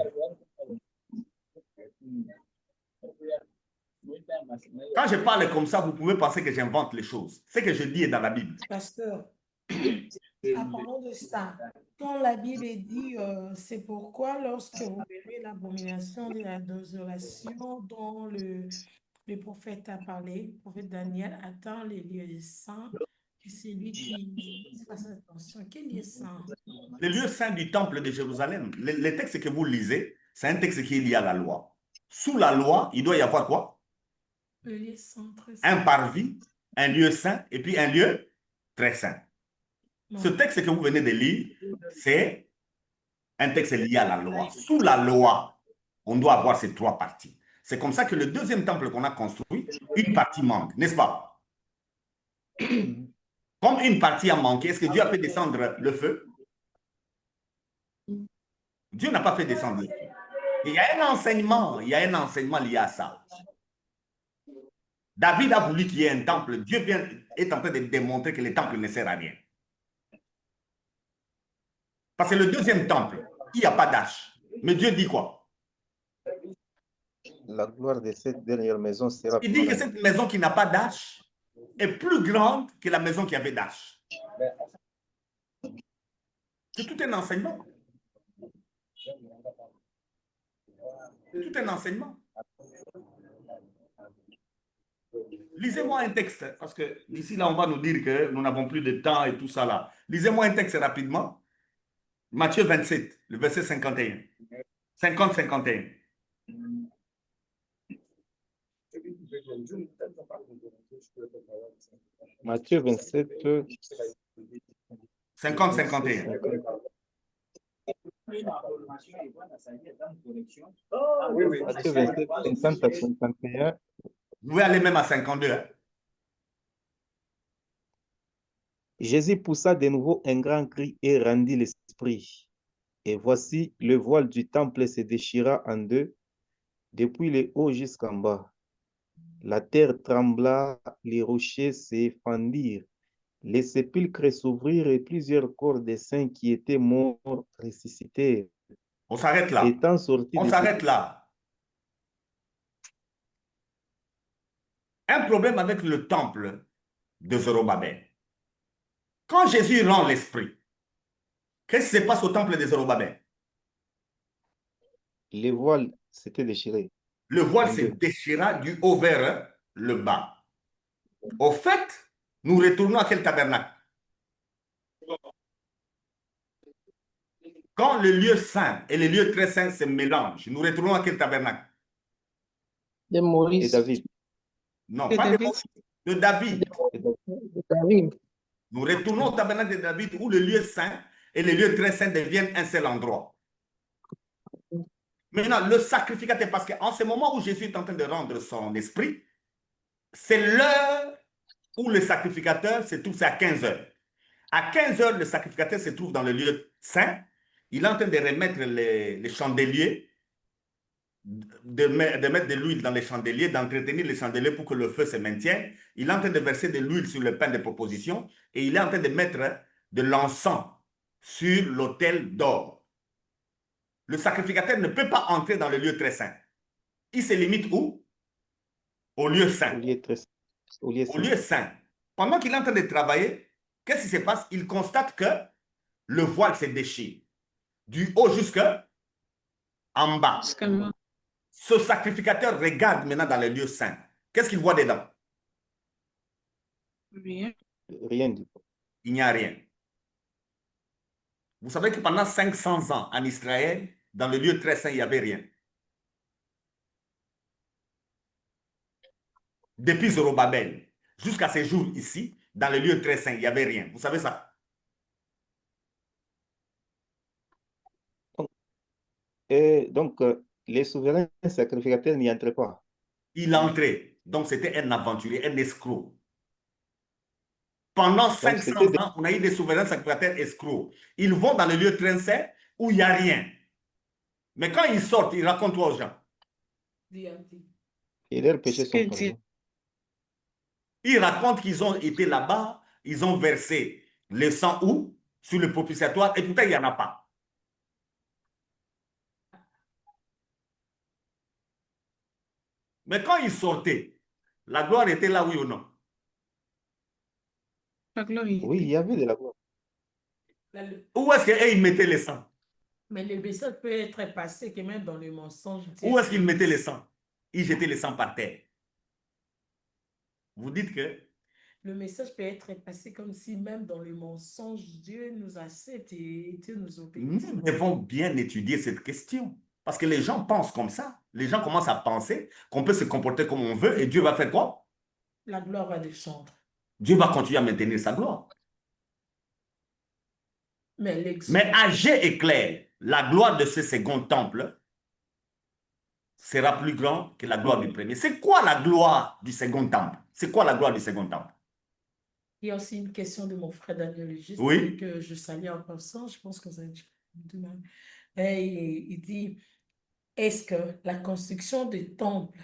Quand je parle comme ça, vous pouvez penser que j'invente les choses. Ce que je dis est dans la Bible. Pasteur, parlons de ça. Quand la Bible dit, c'est pourquoi lorsque vous verrez l'abomination de la désolation dont le prophète a parlé, le prophète Daniel attend les lieux saints, et c'est lui qui fasse attention. Quel lieu saint? Le lieu saint du temple de Jérusalem, le texte que vous lisez, c'est un texte qui est lié à la loi. Sous la loi, il doit y avoir quoi? Le lieu saint, très Un saint. parvis, un lieu saint et puis un lieu très saint. Non. Ce texte que vous venez de lire, c'est un texte lié à la loi. Sous la loi, on doit avoir ces trois parties. C'est comme ça que le deuxième temple qu'on a construit, une partie manque, n'est-ce pas? Comme une partie a manqué, est-ce que Dieu a fait descendre le feu? Dieu n'a pas fait descendre le feu. Et il y a un enseignement lié à ça. David a voulu qu'il y ait un temple. Dieu est en train de démontrer que le temple ne sert à rien. Parce que le deuxième temple, il n'y a pas d'arche. Mais Dieu dit quoi? La gloire de cette dernière maison sera Il plus dit que grande. cette maison qui n'a pas d'arche est plus grande que la maison qui avait d'arche. C'est tout un enseignement. C'est tout un enseignement. Lisez-moi un texte, parce que ici, là, on va nous dire que nous n'avons plus de temps et tout ça là. Lisez-moi un texte rapidement. Matthieu 27, le verset 51. 50-51. Matthieu 27, 50-51. Matthieu 27, 50 à 51. Vous pouvez aller même à 52. Hein? Jésus poussa de nouveau un grand cri et rendit l'esprit. Et voici, le voile du temple se déchira en deux, depuis le haut jusqu'en bas. La terre trembla, les rochers se fendirent, les sépulcres s'ouvrirent et plusieurs corps des saints qui étaient morts ressuscitèrent. On s'arrête là. Étant sortis On de s'arrête là. Un problème avec le temple de Zorobabel. Quand Jésus rend l'esprit, qu'est-ce qui se passe au temple de Zorobabel? les voiles s'étaient déchirés. Le voile En se deux. déchira du haut vers le bas. Au fait, nous retournons à quel tabernacle? Quand le lieu saint et le lieu très saint se mélangent, nous retournons à quel tabernacle? De Et Maurice. David. Non, De pas David. de Moïse, de David. De David. Nous retournons au tabernacle de David où le lieu saint et le lieu très saint deviennent un seul endroit. Maintenant, le sacrificateur, parce qu'en ce moment où Jésus est en train de rendre son esprit, c'est l'heure où le sacrificateur se trouve, c'est à 15 heures. À 15 heures, le sacrificateur se trouve dans le lieu saint il est en train de remettre les chandeliers, de mettre de l'huile dans les chandeliers, d'entretenir les chandeliers pour que le feu se maintienne. Il est en train de verser de l'huile sur le pain de proposition et il est en train de mettre de l'encens sur l'autel d'or. Le sacrificateur ne peut pas entrer dans le lieu très saint. Il se limite où? Au lieu saint. Au lieu Au lieu saint. Pendant qu'il est en train de travailler, qu'est-ce qui se passe? Il constate que le voile se déchire. Du haut jusqu'en bas. Ce sacrificateur regarde maintenant dans le lieu saint. Qu'est-ce qu'il voit dedans? Rien. Rien du tout. Il n'y a rien. Vous savez que pendant 500 ans en Israël, dans le lieu très saint, il n'y avait rien. Depuis Zorobabel jusqu'à ces jours ici, dans le lieu très saint, il n'y avait rien. Vous savez ça? Et donc, les souverains sacrificateurs n'y entraient pas. Il entrait. Donc, c'était un aventurier, un escroc. Pendant 500 ans, on a eu des souverains sacrificateurs escrocs. Ils vont dans le lieu très saint où il n'y a rien. Mais quand ils sortent, ils racontent quoi aux gens? Et leurs péchés sont pardonnés. Ils racontent qu'ils ont été là-bas, ils ont versé le sang où? Sur le propitiatoire, et pourtant il n'y en a pas. Mais quand ils sortaient, la gloire était là, oui ou non? La gloire Oui, il y avait de la gloire. Où est-ce qu'ils mettaient le sang? Mais le message peut être passé que même dans le mensonge. Où est-ce qu'ils mettaient le sang? Ils jetaient le sang par terre. Vous dites que le message peut être passé comme si même dans le mensonge, Dieu nous accepte et Dieu nous obéit. nous devons bien étudier cette question. Parce que les gens pensent comme ça. Les gens commencent à penser qu'on peut se comporter comme on veut et Dieu va faire quoi? La gloire va descendre. Dieu va continuer à maintenir sa gloire. Mais Agé est clair. La gloire de ce second temple sera plus grande que la gloire du premier. C'est quoi la gloire du second temple? C'est quoi la gloire du second temple? Il y a aussi une question de mon frère Daniel Juste Oui. que je salue en passant. Je pense que vous avez dit mal. Et il dit, est-ce que la construction des temples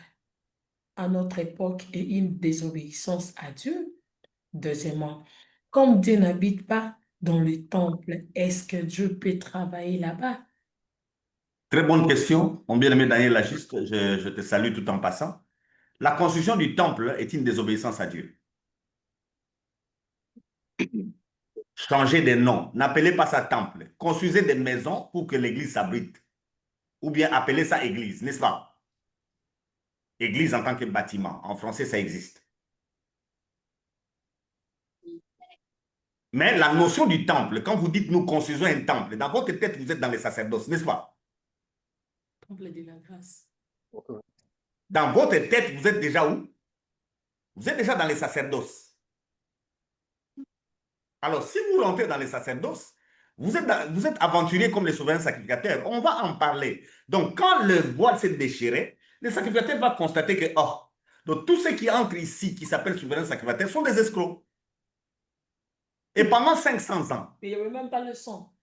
à notre époque est une désobéissance à Dieu? Deuxièmement, comme Dieu n'habite pas dans le temple, est-ce que Dieu peut travailler là-bas? Très bonne question, mon bien-aimé Daniel Lachuste, je te salue tout en passant. La construction du temple est une désobéissance à Dieu. Changez de nom, n'appelez pas ça temple. Construisez des maisons pour que l'église s'abrite. Ou bien appelez ça église, n'est-ce pas? Église en tant que bâtiment. En français, ça existe. Mais la notion du temple, quand vous dites nous construisons un temple, dans votre tête, vous êtes dans les sacerdoces, n'est-ce pas? Temple de la grâce. Dans votre tête, vous êtes déjà où? Vous êtes déjà dans les sacerdoces. Alors, si vous rentrez dans les sacerdoces, vous êtes aventurier comme les souverains sacrificateurs. On va en parler. Donc, quand le voile s'est déchiré, le sacrificateur va constater que, oh, donc tous ceux qui entrent ici, qui s'appellent souverains sacrificateurs, sont des escrocs. Et pendant 500 ans. Mais il n'y avait même pas le sang.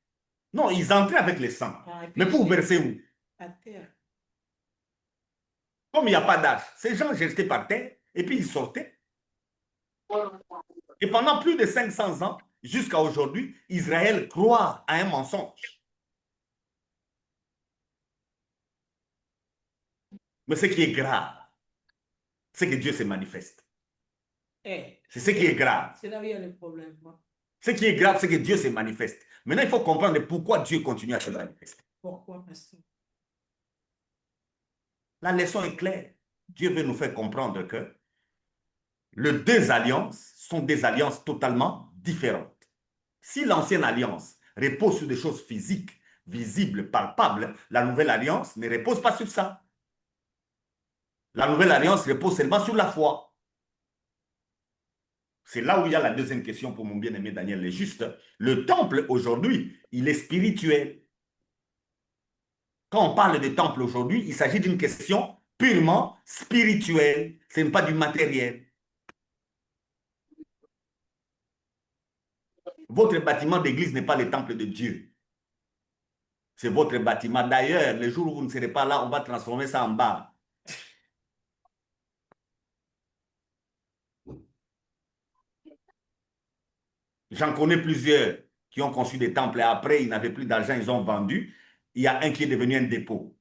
Non, ils entraient avec le sang. Mais pour verser où? À terre. Comme il n'y a pas d'âge, ces gens jetaient par terre et puis ils sortaient. Et pendant plus de 500 ans, jusqu'à aujourd'hui, Israël croit à un mensonge. Mais ce qui est grave, c'est que Dieu se manifeste. C'est ce qui est grave. C'est là où il y a le problème. Ce qui est grave, c'est que Dieu se manifeste. Maintenant, il faut comprendre pourquoi Dieu continue à se manifester. Pourquoi, pasteur? La leçon est claire. Dieu veut nous faire comprendre que les deux alliances sont des alliances totalement différentes. Si l'ancienne alliance repose sur des choses physiques, visibles, palpables, la nouvelle alliance ne repose pas sur ça. La nouvelle alliance repose seulement sur la foi. C'est là où il y a la deuxième question pour mon bien-aimé Daniel le Juste. Le temple aujourd'hui, il est spirituel. Quand on parle de temple aujourd'hui, il s'agit d'une question purement spirituelle. Ce n'est pas du matériel. Votre bâtiment d'église n'est pas le temple de Dieu. C'est votre bâtiment. D'ailleurs, le jour où vous ne serez pas là, on va transformer ça en bar. J'en connais plusieurs qui ont conçu des temples et après, ils n'avaient plus d'argent, ils ont vendu. Il y a un qui est devenu un dépôt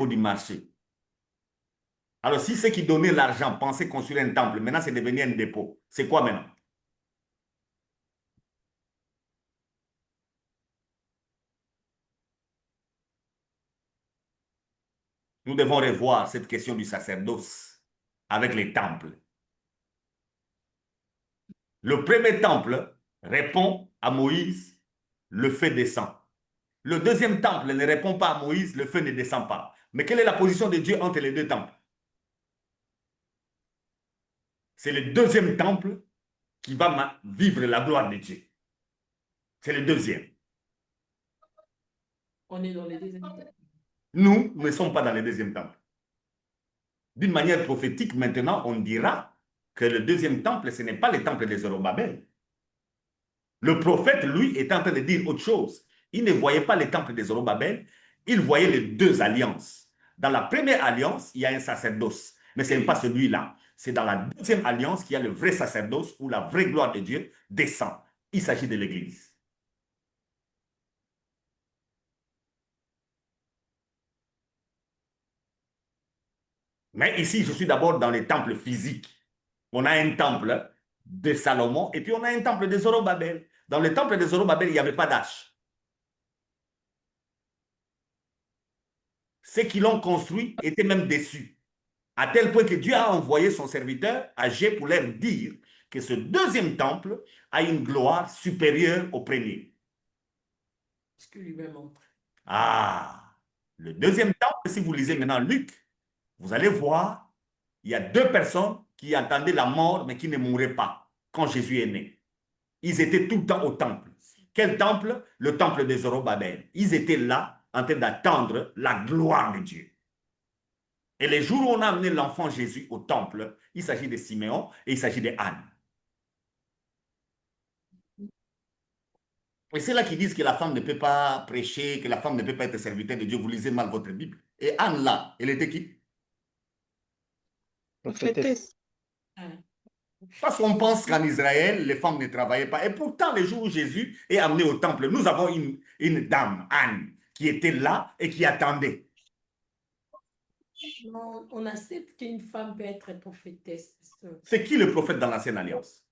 du marché. Alors, si ceux qui donnaient l'argent pensaient construire un temple, maintenant c'est devenu un dépôt. C'est quoi maintenant? Nous devons revoir cette question du sacerdoce avec les temples. Le premier temple répond à Moïse, le feu descend. Le deuxième temple ne répond pas à Moïse, le feu ne descend pas. Mais quelle est la position de Dieu entre les deux temples? C'est le deuxième temple qui va vivre la gloire de Dieu. C'est le deuxième. On est dans les deuxième temple. Nous ne sommes pas dans le deuxième temple. D'une manière prophétique, maintenant, on dira que le deuxième temple, ce n'est pas le temple des Zorobabel. Le prophète, lui, est en train de dire autre chose. Il ne voyait pas le temple des Zorobabel, il voyait les deux alliances. Dans la première alliance, il y a un sacerdoce, mais ce n'est pas celui-là. C'est dans la deuxième alliance qu'il y a le vrai sacerdoce où la vraie gloire de Dieu descend. Il s'agit de l'Église. Mais ici, je suis d'abord dans les temples physiques. On a un temple de Salomon et puis on a un temple de Zorobabel. Dans le temple de Zorobabel, il n'y avait pas d'âge. Ceux qui l'ont construit étaient même déçus, à tel point que Dieu a envoyé son serviteur Agé pour leur dire que ce deuxième temple a une gloire supérieure au premier. Ce que lui-même montre. Ah, le deuxième temple, si vous lisez maintenant Luc, vous allez voir, il y a deux personnes qui attendaient la mort, mais qui ne mouraient pas quand Jésus est né. Ils étaient tout le temps au temple. Quel temple? Le temple de Zorobabel. Ils étaient là en train d'attendre la gloire de Dieu. Et les jours où on a amené l'enfant Jésus au temple, il s'agit de Siméon et il s'agit de Anne. Et c'est là qu'ils disent que la femme ne peut pas prêcher, que la femme ne peut pas être serviteur de Dieu. Vous lisez mal votre Bible. Et Anne, là, elle était qui? Prophétesse. Parce qu'on pense qu'en Israël, les femmes ne travaillaient pas. Et pourtant, les jours où Jésus est amené au temple, nous avons une dame, Anne, qui était là et qui attendait. Non, on accepte qu'une femme peut être prophétesse. C'est qui le prophète dans l'Ancienne Alliance?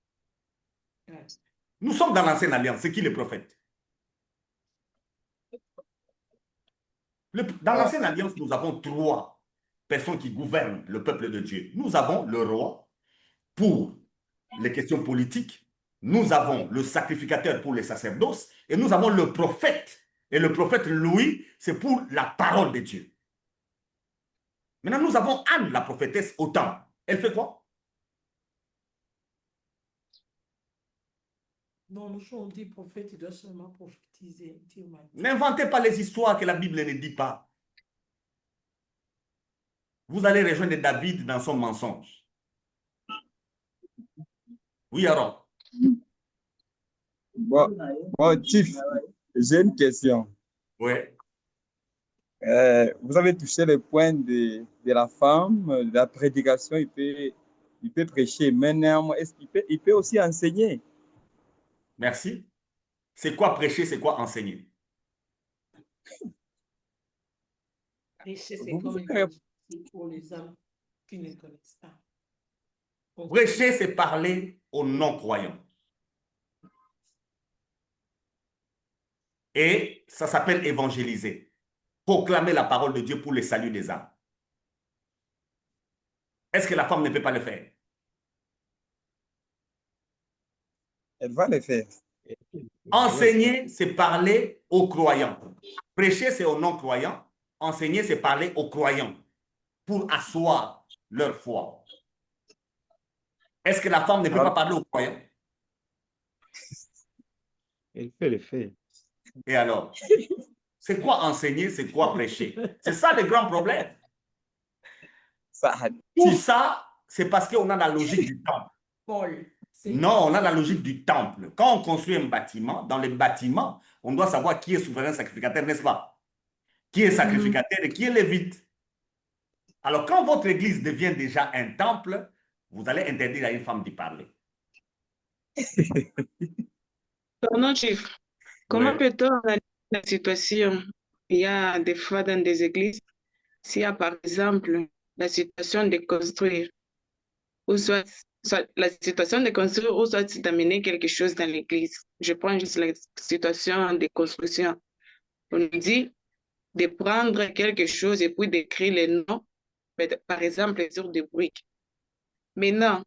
Ouais. Nous sommes dans l'Ancienne Alliance. C'est qui le prophète? Dans l'Ancienne Alliance, nous avons trois personnes qui gouvernent le peuple de Dieu. Nous avons le roi pour les questions politiques, nous avons le sacrificateur pour les sacerdoces et nous avons le prophète. Et le prophète, lui, c'est pour la parole de Dieu. Maintenant, nous avons Anne, la prophétesse, au temple. Elle fait quoi? Non, nous, on dit prophète, il doit seulement prophétiser. N'inventez pas les histoires que la Bible ne dit pas. Vous allez rejoindre David dans son mensonge. Oui, Aaron. Bon, Tiff, j'ai une question. Oui. Vous avez touché le point de la femme, de la prédication, il peut prêcher, mais néanmoins, est-ce qu'il peut aussi enseigner? Merci. C'est quoi prêcher, c'est quoi enseigner? Prêcher, c'est comme pour les hommes qui ne connaissent pas. Prêcher, c'est parler aux non-croyants. Et ça s'appelle évangéliser. Proclamer la parole de Dieu pour le salut des âmes. Est-ce que la femme ne peut pas le faire? Elle va le faire. Enseigner, c'est parler aux croyants. Prêcher, c'est aux non-croyants. Enseigner, c'est parler aux croyants pour asseoir leur foi. Est-ce que la femme ne peut pas parler aux croyants? Elle peut le faire. Et alors? C'est quoi enseigner? C'est quoi prêcher? C'est ça le grand problème. Tout ça, c'est parce qu'on a la logique du temple. Paul. Non, on a la logique du temple. Quand on construit un bâtiment, dans les bâtiments, on doit savoir qui est souverain sacrificateur, n'est-ce pas? Qui est sacrificateur et qui est lévite. Alors, quand votre église devient déjà un temple, vous allez interdire à une femme d'y parler. Pardon, Chief. Comment Ouais. peut-on analyser la situation? Il y a des fois dans des églises, s'il y a par exemple la situation de construire, ou soit la situation de construire, ou soit d'amener quelque chose dans l'église. Je prends juste la situation de construction. On nous dit de prendre quelque chose et puis d'écrire les noms, par exemple sur des briques. Maintenant,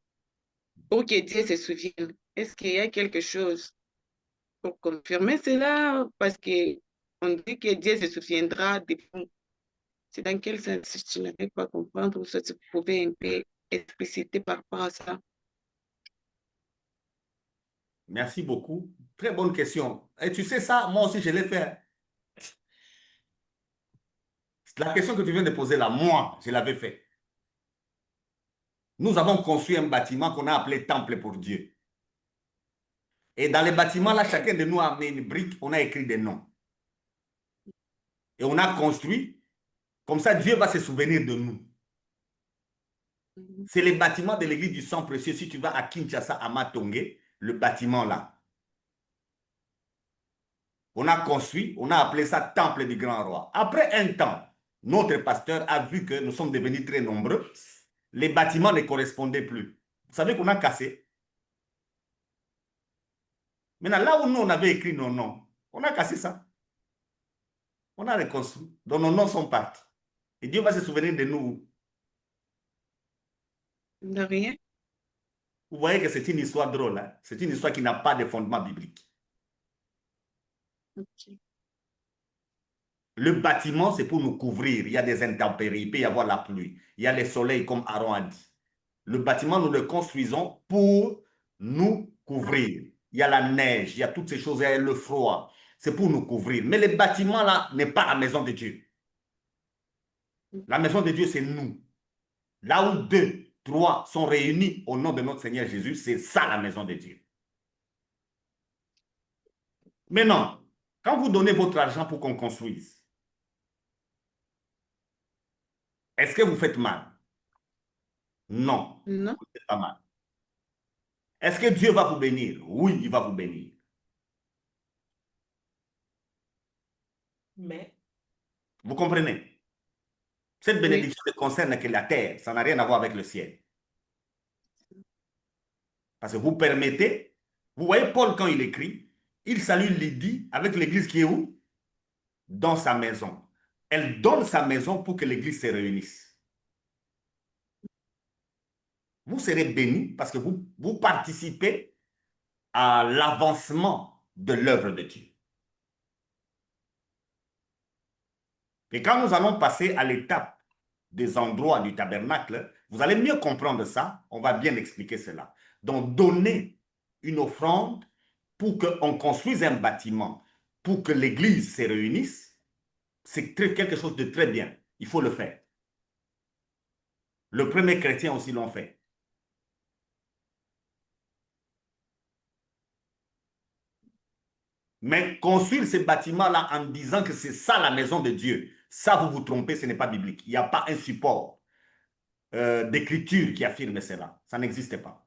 pour que Dieu se souvienne, est-ce qu'il y a quelque chose pour confirmer cela? Parce que on dit que Dieu se souviendra des fonds. C'est dans quel sens je n'arrive pas à comprendre ou ça tu pouvais un peu expliciter par rapport à ça? Merci beaucoup. Très bonne question. Et tu sais ça, moi aussi je l'ai fait. La question que tu viens de poser là, moi, je l'avais fait. Nous avons construit un bâtiment qu'on a appelé Temple pour Dieu. Et dans les bâtiments là, chacun de nous a amené une brique, on a écrit des noms. Et on a construit, comme ça Dieu va se souvenir de nous. C'est les bâtiments de l'église du sang précieux. Si tu vas à Kinshasa, à Matonge, le bâtiment là. On a construit, on a appelé ça Temple du Grand Roi. Après un temps, notre pasteur a vu que nous sommes devenus très nombreux. Les bâtiments ne correspondaient plus. Vous savez qu'on a cassé. Maintenant, là où nous, on avait écrit nos noms, on a cassé ça. On a reconstruit. Donc, nos noms sont partis. Et Dieu va se souvenir de nous. De rien? Vous voyez que c'est une histoire drôle. Hein? C'est une histoire qui n'a pas de fondement biblique. Ok. Le bâtiment, c'est pour nous couvrir. Il y a des intempéries, il peut y avoir la pluie. Il y a le soleil, comme Aaron a dit. Le bâtiment, nous le construisons pour nous couvrir. Il y a la neige, il y a toutes ces choses, il y a le froid. C'est pour nous couvrir. Mais le bâtiment, là, n'est pas la maison de Dieu. La maison de Dieu, c'est nous. Là où deux, trois sont réunis au nom de notre Seigneur Jésus, c'est ça la maison de Dieu. Maintenant, quand vous donnez votre argent pour qu'on construise, est-ce que vous faites mal? Non, Non? vous ne faites pas mal. Est-ce que Dieu va vous bénir? Oui, il va vous bénir. Mais, Vous comprenez? Cette Oui. bénédiction ne concerne que la terre, ça n'a rien à voir avec le ciel. Parce que vous permettez, vous voyez Paul quand il écrit, il salue Lydie avec l'église qui est où? Dans sa maison. Elle donne sa maison pour que l'église se réunisse. Vous serez bénis parce que vous participez à l'avancement de l'œuvre de Dieu. Et quand nous allons passer à l'étape des endroits du tabernacle, vous allez mieux comprendre ça. On va bien expliquer cela. Donc, donner une offrande pour qu'on construise un bâtiment, pour que l'église se réunisse, c'est quelque chose de très bien. Il faut le faire. Le premier chrétien aussi l'ont fait. Mais construire ces bâtiments-là en disant que c'est ça la maison de Dieu, ça vous vous trompez, ce n'est pas biblique. Il n'y a pas un support d'écriture qui affirme cela. Ça n'existe pas.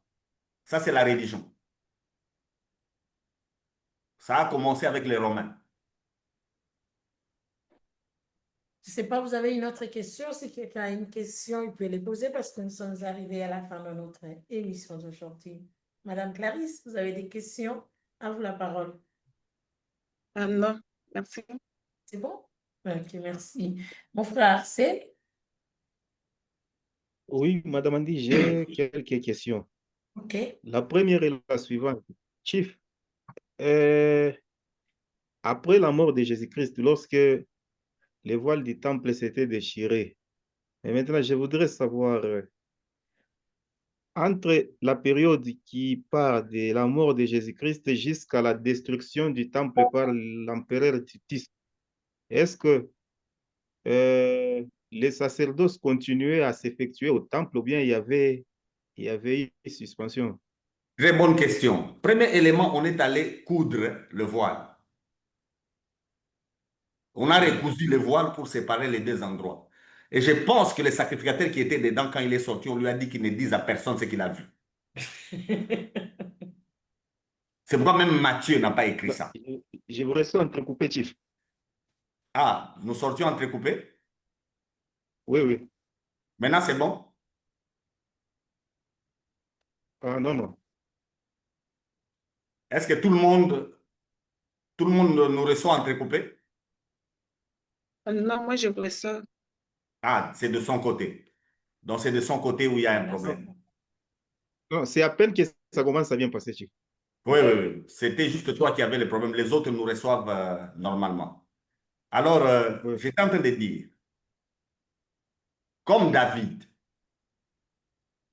Ça, c'est la religion. Ça a commencé avec les Romains. je ne sais pas, vous avez une autre question? Si quelqu'un a une question, il peut les poser parce que nous sommes arrivés à la fin de notre émission d'aujourd'hui. Madame Clarisse, vous avez des questions? À vous la parole. Ah non, merci. C'est bon? Ok, merci. Mon frère, c'est? Oui, Madame Andy, j'ai quelques questions. Ok. La première est la suivante. Chief, euh, après la mort de Jésus-Christ, lorsque les voiles du temple s'étaient déchirés, et maintenant je voudrais savoir, entre la période qui part de la mort de Jésus-Christ jusqu'à la destruction du temple par l'empereur Titus, est-ce que les sacerdoces continuaient à s'effectuer au temple ou bien il y avait eu une suspension? Très bonne question. Premier élément, on est allé coudre le voile. On a recousu le voile pour séparer les deux endroits. Et je pense que le sacrificateur qui était dedans, quand il est sorti, on lui a dit qu'il ne dise à personne ce qu'il a vu. C'est pourquoi même Matthieu n'a pas écrit Non, ça. je vous laisse entrecoupé, Chief. Ah, nous sortions entrecoupés. Oui, oui. Maintenant, c'est bon? Ah, non, non. Est-ce que tout le monde nous reçoit entrecoupés? Non, moi, je vois ça. Ah, c'est de son côté. Donc, c'est de son côté où il y a un Là, c'est problème. bon. Non, c'est à peine que ça commence à bien passer, Chief. Oui, oui, oui. C'était juste toi qui avais le problème. Les autres nous reçoivent normalement. Alors, Oui, j'étais en train de dire, comme David,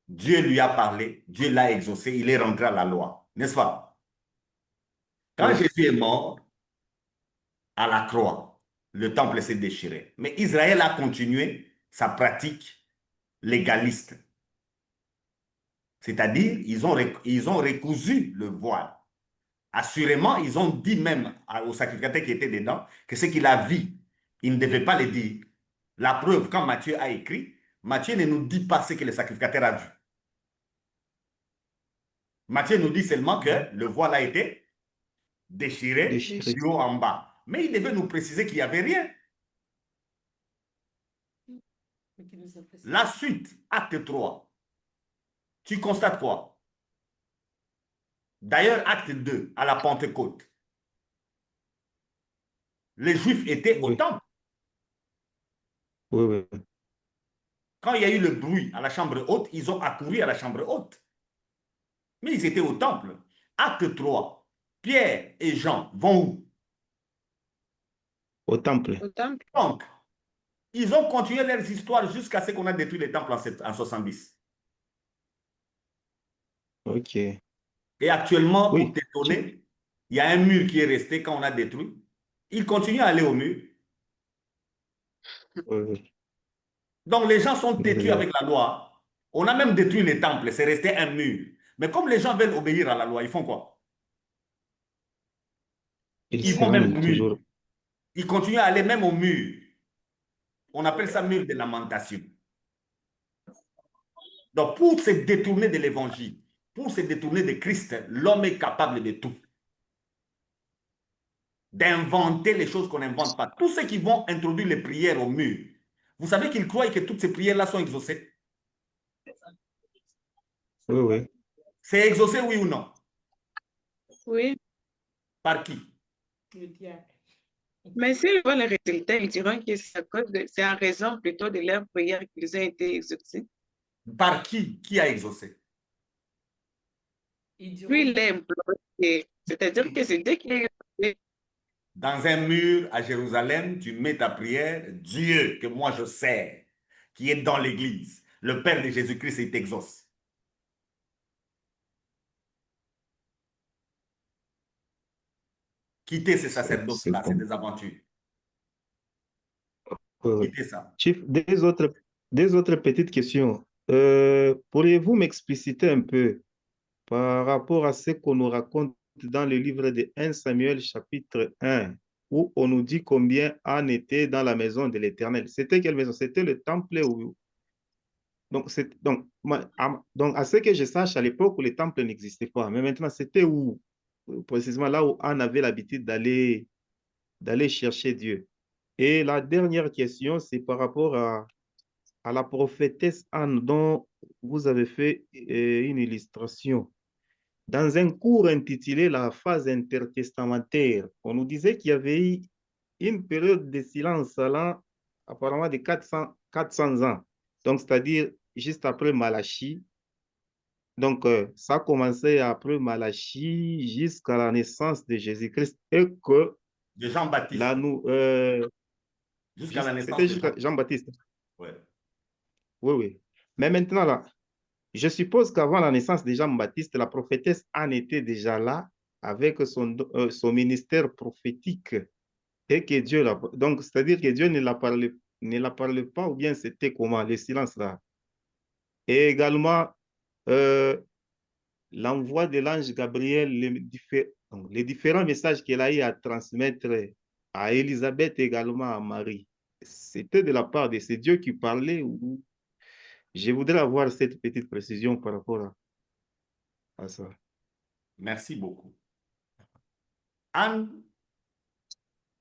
Dieu lui a parlé, Dieu l'a exaucé, il est rentré à la loi, n'est-ce pas? Quand oui, Jésus est mort à la croix, le temple s'est déchiré. Mais Israël a continué sa pratique légaliste. C'est-à-dire, ils ont recousu le voile. Assurément, ils ont dit même au sacrificateur qui était dedans que ce qu'il a vu, il ne devait pas le dire. La preuve, quand Matthieu a écrit, Matthieu ne nous dit pas ce que le sacrificateur a vu. Matthieu nous dit seulement que le voile a été déchiré déchiré. du haut en bas. Mais il devait nous préciser qu'il n'y avait rien. Mais qui nous a fait ça? La suite, acte 3, tu constates quoi? D'ailleurs, acte 2, à la Pentecôte, les Juifs étaient au Oui, temple. oui, oui. Quand il y a eu le bruit à la chambre haute, ils ont accouru à la chambre haute. Mais ils étaient au temple. Acte 3, Pierre et Jean vont où? Au temple. Au temple. Donc, ils ont continué leurs histoires jusqu'à ce qu'on a détruit les temples en 70. OK. Et actuellement, pour Oui, t'étonner, il y a un mur qui est resté quand on a détruit. Ils continuent à aller au mur. oui, oui. Donc, les gens sont Donc, têtus avec la loi. On a même détruit les temples, c'est resté un mur. Mais comme les gens veulent obéir à la loi, ils font quoi? il Ils se vont même rend au mur. toujours. Ils continuent à aller même au mur. On appelle ça mur de lamentation. Donc, pour se détourner de l'évangile, pour se détourner de Christ, l'homme est capable de tout. D'inventer les choses qu'on n'invente pas. Tous ceux qui vont introduire les prières au mur, vous savez qu'ils croient que toutes ces prières-là sont exaucées. Oui, oui. C'est exaucé, oui ou non? Oui. Par qui? Le diable. Mais s'ils voient les résultats, ils diront que c'est en raison plutôt de leur prière qu'ils ont été exaucés. Par qui? Qui a exaucé? Ils diront Puis il est imploré. C'est-à-dire que c'est Dieu qui est exaucé. Dans un mur à Jérusalem, tu mets ta prière, Dieu que moi je sers, qui est dans l'église, le Père de Jésus-Christ, il t'exauce. Quittez ces C'est sacerdoces-là, c'est comme. des aventures. Oui, oui. Quittez ça. Chief, des autres petites questions. Pourriez-vous m'expliciter un peu par rapport à ce qu'on nous raconte dans le livre de 1 Samuel chapitre 1, où on nous dit combien Anne était dans la maison de l'Éternel. C'était quelle maison? C'était le temple où... Donc, à ce que je sache, à l'époque où le temple n'existait pas, mais maintenant, c'était où? Précisément là où Anne avait l'habitude d'aller chercher Dieu. Et la dernière question, c'est par rapport à la prophétesse Anne dont vous avez fait une illustration. Dans un cours intitulé La phase intertestamentaire, on nous disait qu'il y avait eu une période de silence allant apparemment de 400 ans. Donc, c'est-à-dire juste après Malachie. Donc, ça a commencé après Malachie jusqu'à la naissance de Jésus-Christ et que De Jean-Baptiste, là, nous, jusqu'à la naissance c'était de jusqu'à Jean. Jean-Baptiste. Ouais. Oui, oui. Mais maintenant, là, je suppose qu'avant la naissance de Jean-Baptiste, la prophétesse Anne était déjà là avec son ministère prophétique et que Dieu l'a... Donc, c'est-à-dire que Dieu ne la parle pas ou bien c'était comment, le silence là. Et également, euh, l'envoi de l'ange Gabriel, donc, les différents messages qu'elle a eu à transmettre à Élisabeth également à Marie, c'était de la part de ces dieux qui parlaient ou je voudrais avoir cette petite précision par rapport à ça. Merci beaucoup. Anne,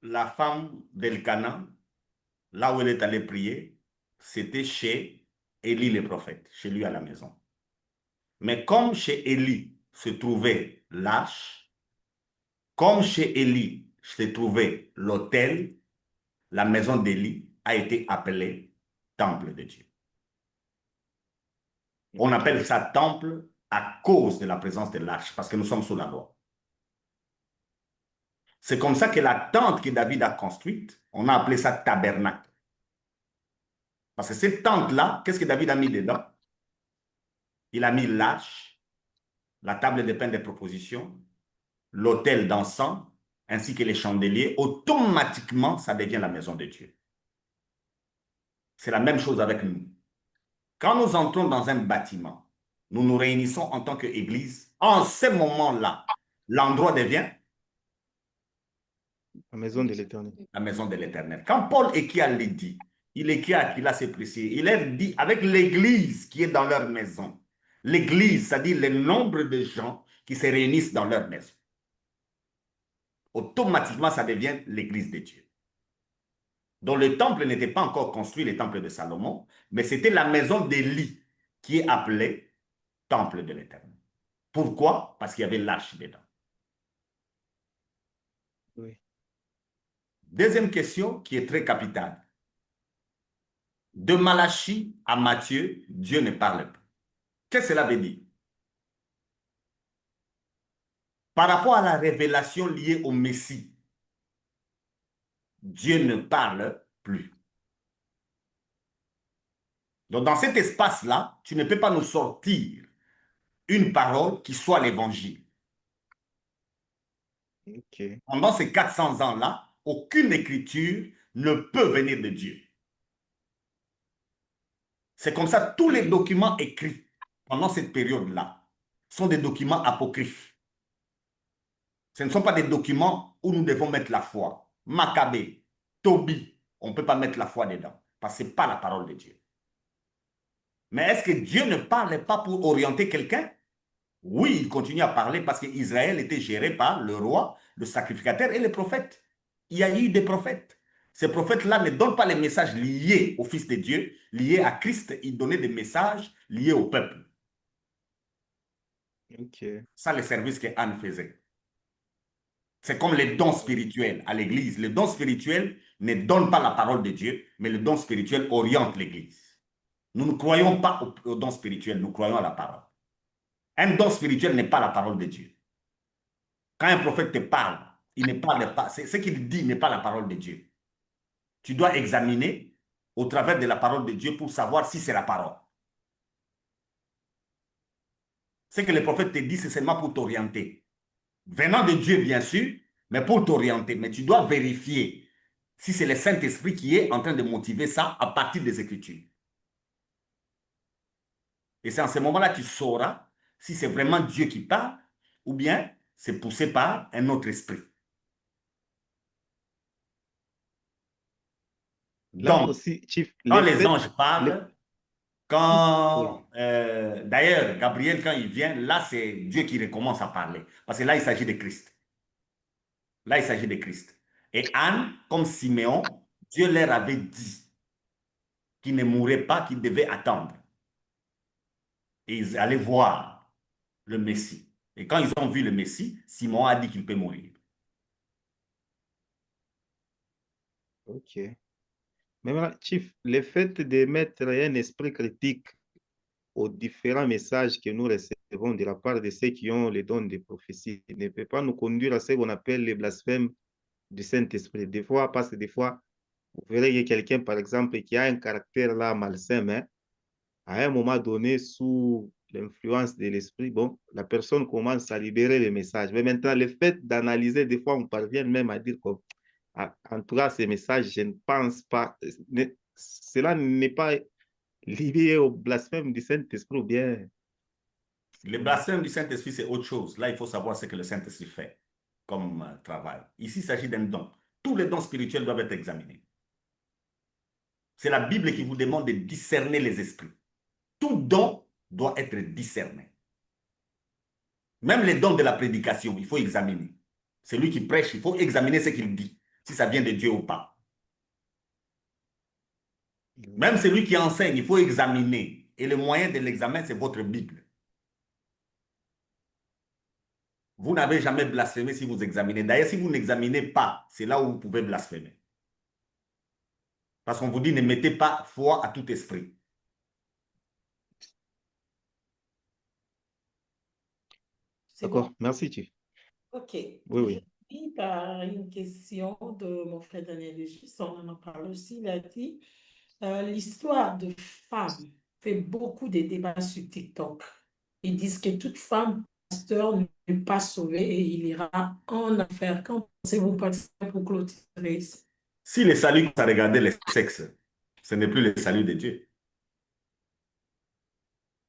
la femme d'Elkana, là où elle est allée prier, c'était chez Élie le prophète, chez lui à la maison. Mais comme chez Élie se trouvait l'arche, comme chez Élie se trouvait l'autel, la maison d'Élie a été appelée temple de Dieu. On appelle ça temple à cause de la présence de l'arche, parce que nous sommes sous la loi. C'est comme ça que la tente que David a construite, on a appelé ça tabernacle. Parce que cette tente-là, qu'est-ce que David a mis dedans? Il a mis l'arche, la table de pain des propositions, l'autel d'encens, ainsi que les chandeliers. Automatiquement, ça devient la maison de Dieu. C'est la même chose avec nous. Quand nous entrons dans un bâtiment, nous nous réunissons en tant qu'Église. En ce moment-là, l'endroit devient La maison de l'Éternel. la maison de l'Éternel. Quand Paul écrit à Lydie, il écrit à Aquila, c'est précis, il leur dit avec l'Église qui est dans leur maison. L'Église, c'est-à-dire le nombre de gens qui se réunissent dans leur maison. Automatiquement, ça devient l'Église de Dieu. Donc le temple n'était pas encore construit, le temple de Salomon, mais c'était la maison d'Élie qui est appelée temple de l'Éternel. Pourquoi? Parce qu'il y avait l'arche dedans. Oui. Deuxième question qui est très capitale. De Malachie à Matthieu, Dieu ne parle pas. Qu'est-ce que cela veut dire? Par rapport à la révélation liée au Messie, Dieu ne parle plus. Donc dans cet espace-là, tu ne peux pas nous sortir une parole qui soit l'évangile. Ok. Pendant ces 400 ans-là, aucune écriture ne peut venir de Dieu. C'est comme ça, tous les documents écrits pendant cette période-là sont des documents apocryphes. Ce ne sont pas des documents où nous devons mettre la foi. Maccabée, Tobie, on ne peut pas mettre la foi dedans, parce que ce n'est pas la parole de Dieu. Mais est-ce que Dieu ne parle pas pour orienter quelqu'un? Oui, il continue à parler parce qu'Israël était géré par le roi, le sacrificateur et les prophètes. Il y a eu des prophètes. Ces prophètes-là ne donnent pas les messages liés au Fils de Dieu, liés à Christ, ils donnaient des messages liés au peuple. Ok. Ça, le service que Anne faisait. C'est comme les dons spirituels à l'Église. Les dons spirituels ne donnent pas la parole de Dieu, mais le don spirituel oriente l'Église. Nous ne croyons pas aux dons spirituels, nous croyons à la parole. Un don spirituel n'est pas la parole de Dieu. Quand un prophète te parle, il ne parle pas, ce qu'il dit n'est pas la parole de Dieu. Tu dois examiner au travers de la parole de Dieu pour savoir si c'est la parole. Ce que le prophète te dit, c'est seulement pour t'orienter. Venant de Dieu, bien sûr, mais pour t'orienter. Mais tu dois vérifier si c'est le Saint-Esprit qui est en train de motiver ça à partir des Écritures. Et c'est en ce moment-là que tu sauras si c'est vraiment Dieu qui parle ou bien c'est poussé par un autre esprit. Là Donc, aussi, Chief, quand les les faits, anges parlent, oui. d'ailleurs, Gabriel, quand il vient, là, c'est Dieu qui recommence à parler. Parce que là, il s'agit de Christ. Là, il s'agit de Christ. Et Anne, comme Siméon, Dieu leur avait dit qu'ils ne mourraient pas, qu'ils devaient attendre. Et ils allaient voir le Messie. Et quand ils ont vu le Messie, Simon a dit qu'il peut mourir. Ok. Mais voilà, Chief, le fait de mettre un esprit critique aux différents messages que nous recevons de la part de ceux qui ont les dons de prophétie ne peut pas nous conduire à ce qu'on appelle les blasphèmes du Saint-Esprit. Des fois, parce que des fois, vous verrez que quelqu'un, par exemple, qui a un caractère là malsain, hein, à un moment donné, sous l'influence de l'esprit, bon, la personne commence à libérer les messages. Mais maintenant, le fait d'analyser, des fois, on parvient même à dire que, en tout cas, ces messages, je ne pense pas, cela n'est pas lié au blasphème du Saint-Esprit ou bien. Le blasphème du Saint-Esprit, c'est autre chose. Là, il faut savoir ce que le Saint-Esprit fait comme travail. Ici, il s'agit d'un don. Tous les dons spirituels doivent être examinés. C'est la Bible qui vous demande de discerner les esprits. Tout don doit être discerné. Même les dons de la prédication, il faut examiner. Celui qui prêche, il faut examiner ce qu'il dit, si ça vient de Dieu ou pas. Même celui qui enseigne, il faut examiner. Et le moyen de l'examen, c'est votre Bible. Vous n'avez jamais blasphémé si vous examinez. D'ailleurs, si vous n'examinez pas, c'est là où vous pouvez blasphémer. Parce qu'on vous dit, ne mettez pas foi à tout esprit. C'est D'accord, bon? merci, Chief. Ok. Oui, Je oui. finis par une question de mon frère Daniel Legis. On en parle aussi. Il a dit l'histoire de femmes fait beaucoup de débats sur TikTok. Ils disent que toute femme pasteur n'est pas sauvée et il ira en enfer. Qu'en pensez-vous, pasteur, pour clôturer? Si le salut, ça regardait les sexes, ce n'est plus le salut de Dieu.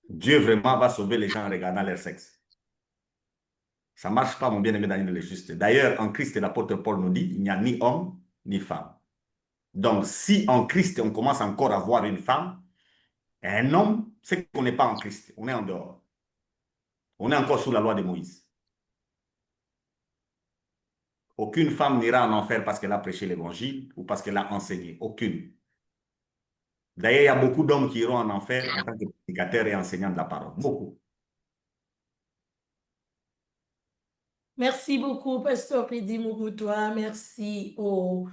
Dieu vraiment va sauver les gens en regardant leur sexe. Ça ne marche pas, mon bien-aimé Daniel le Juste. D'ailleurs, en Christ, l'apôtre Paul nous dit, il n'y a ni homme ni femme. Donc, si en Christ, on commence encore à voir une femme et un homme, c'est qu'on n'est pas en Christ. On est en dehors. On est encore sous la loi de Moïse. Aucune femme n'ira en enfer parce qu'elle a prêché l'évangile ou parce qu'elle a enseigné. Aucune. D'ailleurs, il y a beaucoup d'hommes qui iront en enfer en tant que prédicateurs et enseignants de la parole. Beaucoup. Merci beaucoup, pasteur Freddy Mukutoa. Merci au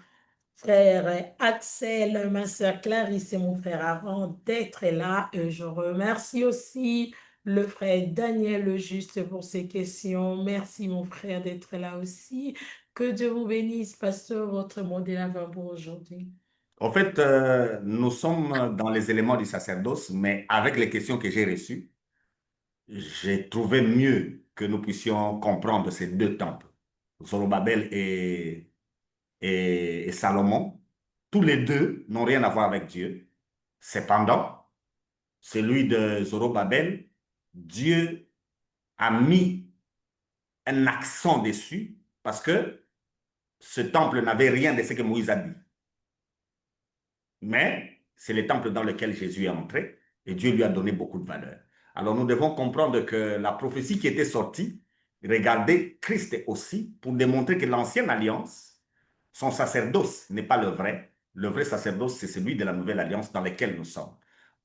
frère Axel, ma sœur Clarisse et mon frère Aaron d'être là. Et je remercie aussi le frère Daniel le Juste pour ses questions. Merci mon frère d'être là aussi. Que Dieu vous bénisse, pasteur, votre mot de la fin pour aujourd'hui. En fait, nous sommes dans les éléments du sacerdoce, mais avec les questions que j'ai reçues, j'ai trouvé mieux que nous puissions comprendre ces deux temples, Zorobabel et Salomon. Tous les deux n'ont rien à voir avec Dieu. Cependant, celui de Zorobabel, Dieu a mis un accent dessus parce que ce temple n'avait rien de ce que Moïse a dit. Mais c'est le temple dans lequel Jésus est entré et Dieu lui a donné beaucoup de valeur. Alors nous devons comprendre que la prophétie qui était sortie regardait Christ aussi pour démontrer que l'ancienne alliance, son sacerdoce n'est pas le vrai. Le vrai sacerdoce, c'est celui de la nouvelle alliance dans laquelle nous sommes.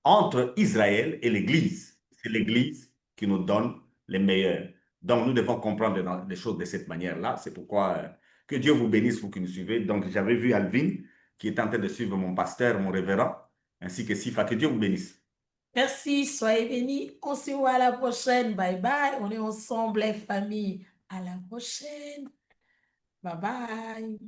Entre Israël et l'Église, c'est l'Église qui nous donne les meilleurs. Donc nous devons comprendre les choses de cette manière-là. C'est pourquoi que Dieu vous bénisse, vous qui nous suivez. Donc j'avais vu Alvin qui est en train de suivre mon pasteur, mon révérend, ainsi que Sifa. Que Dieu vous bénisse. Merci, soyez bénis. On se voit à la prochaine. Bye bye. On est ensemble, les familles. À la prochaine. Bye bye.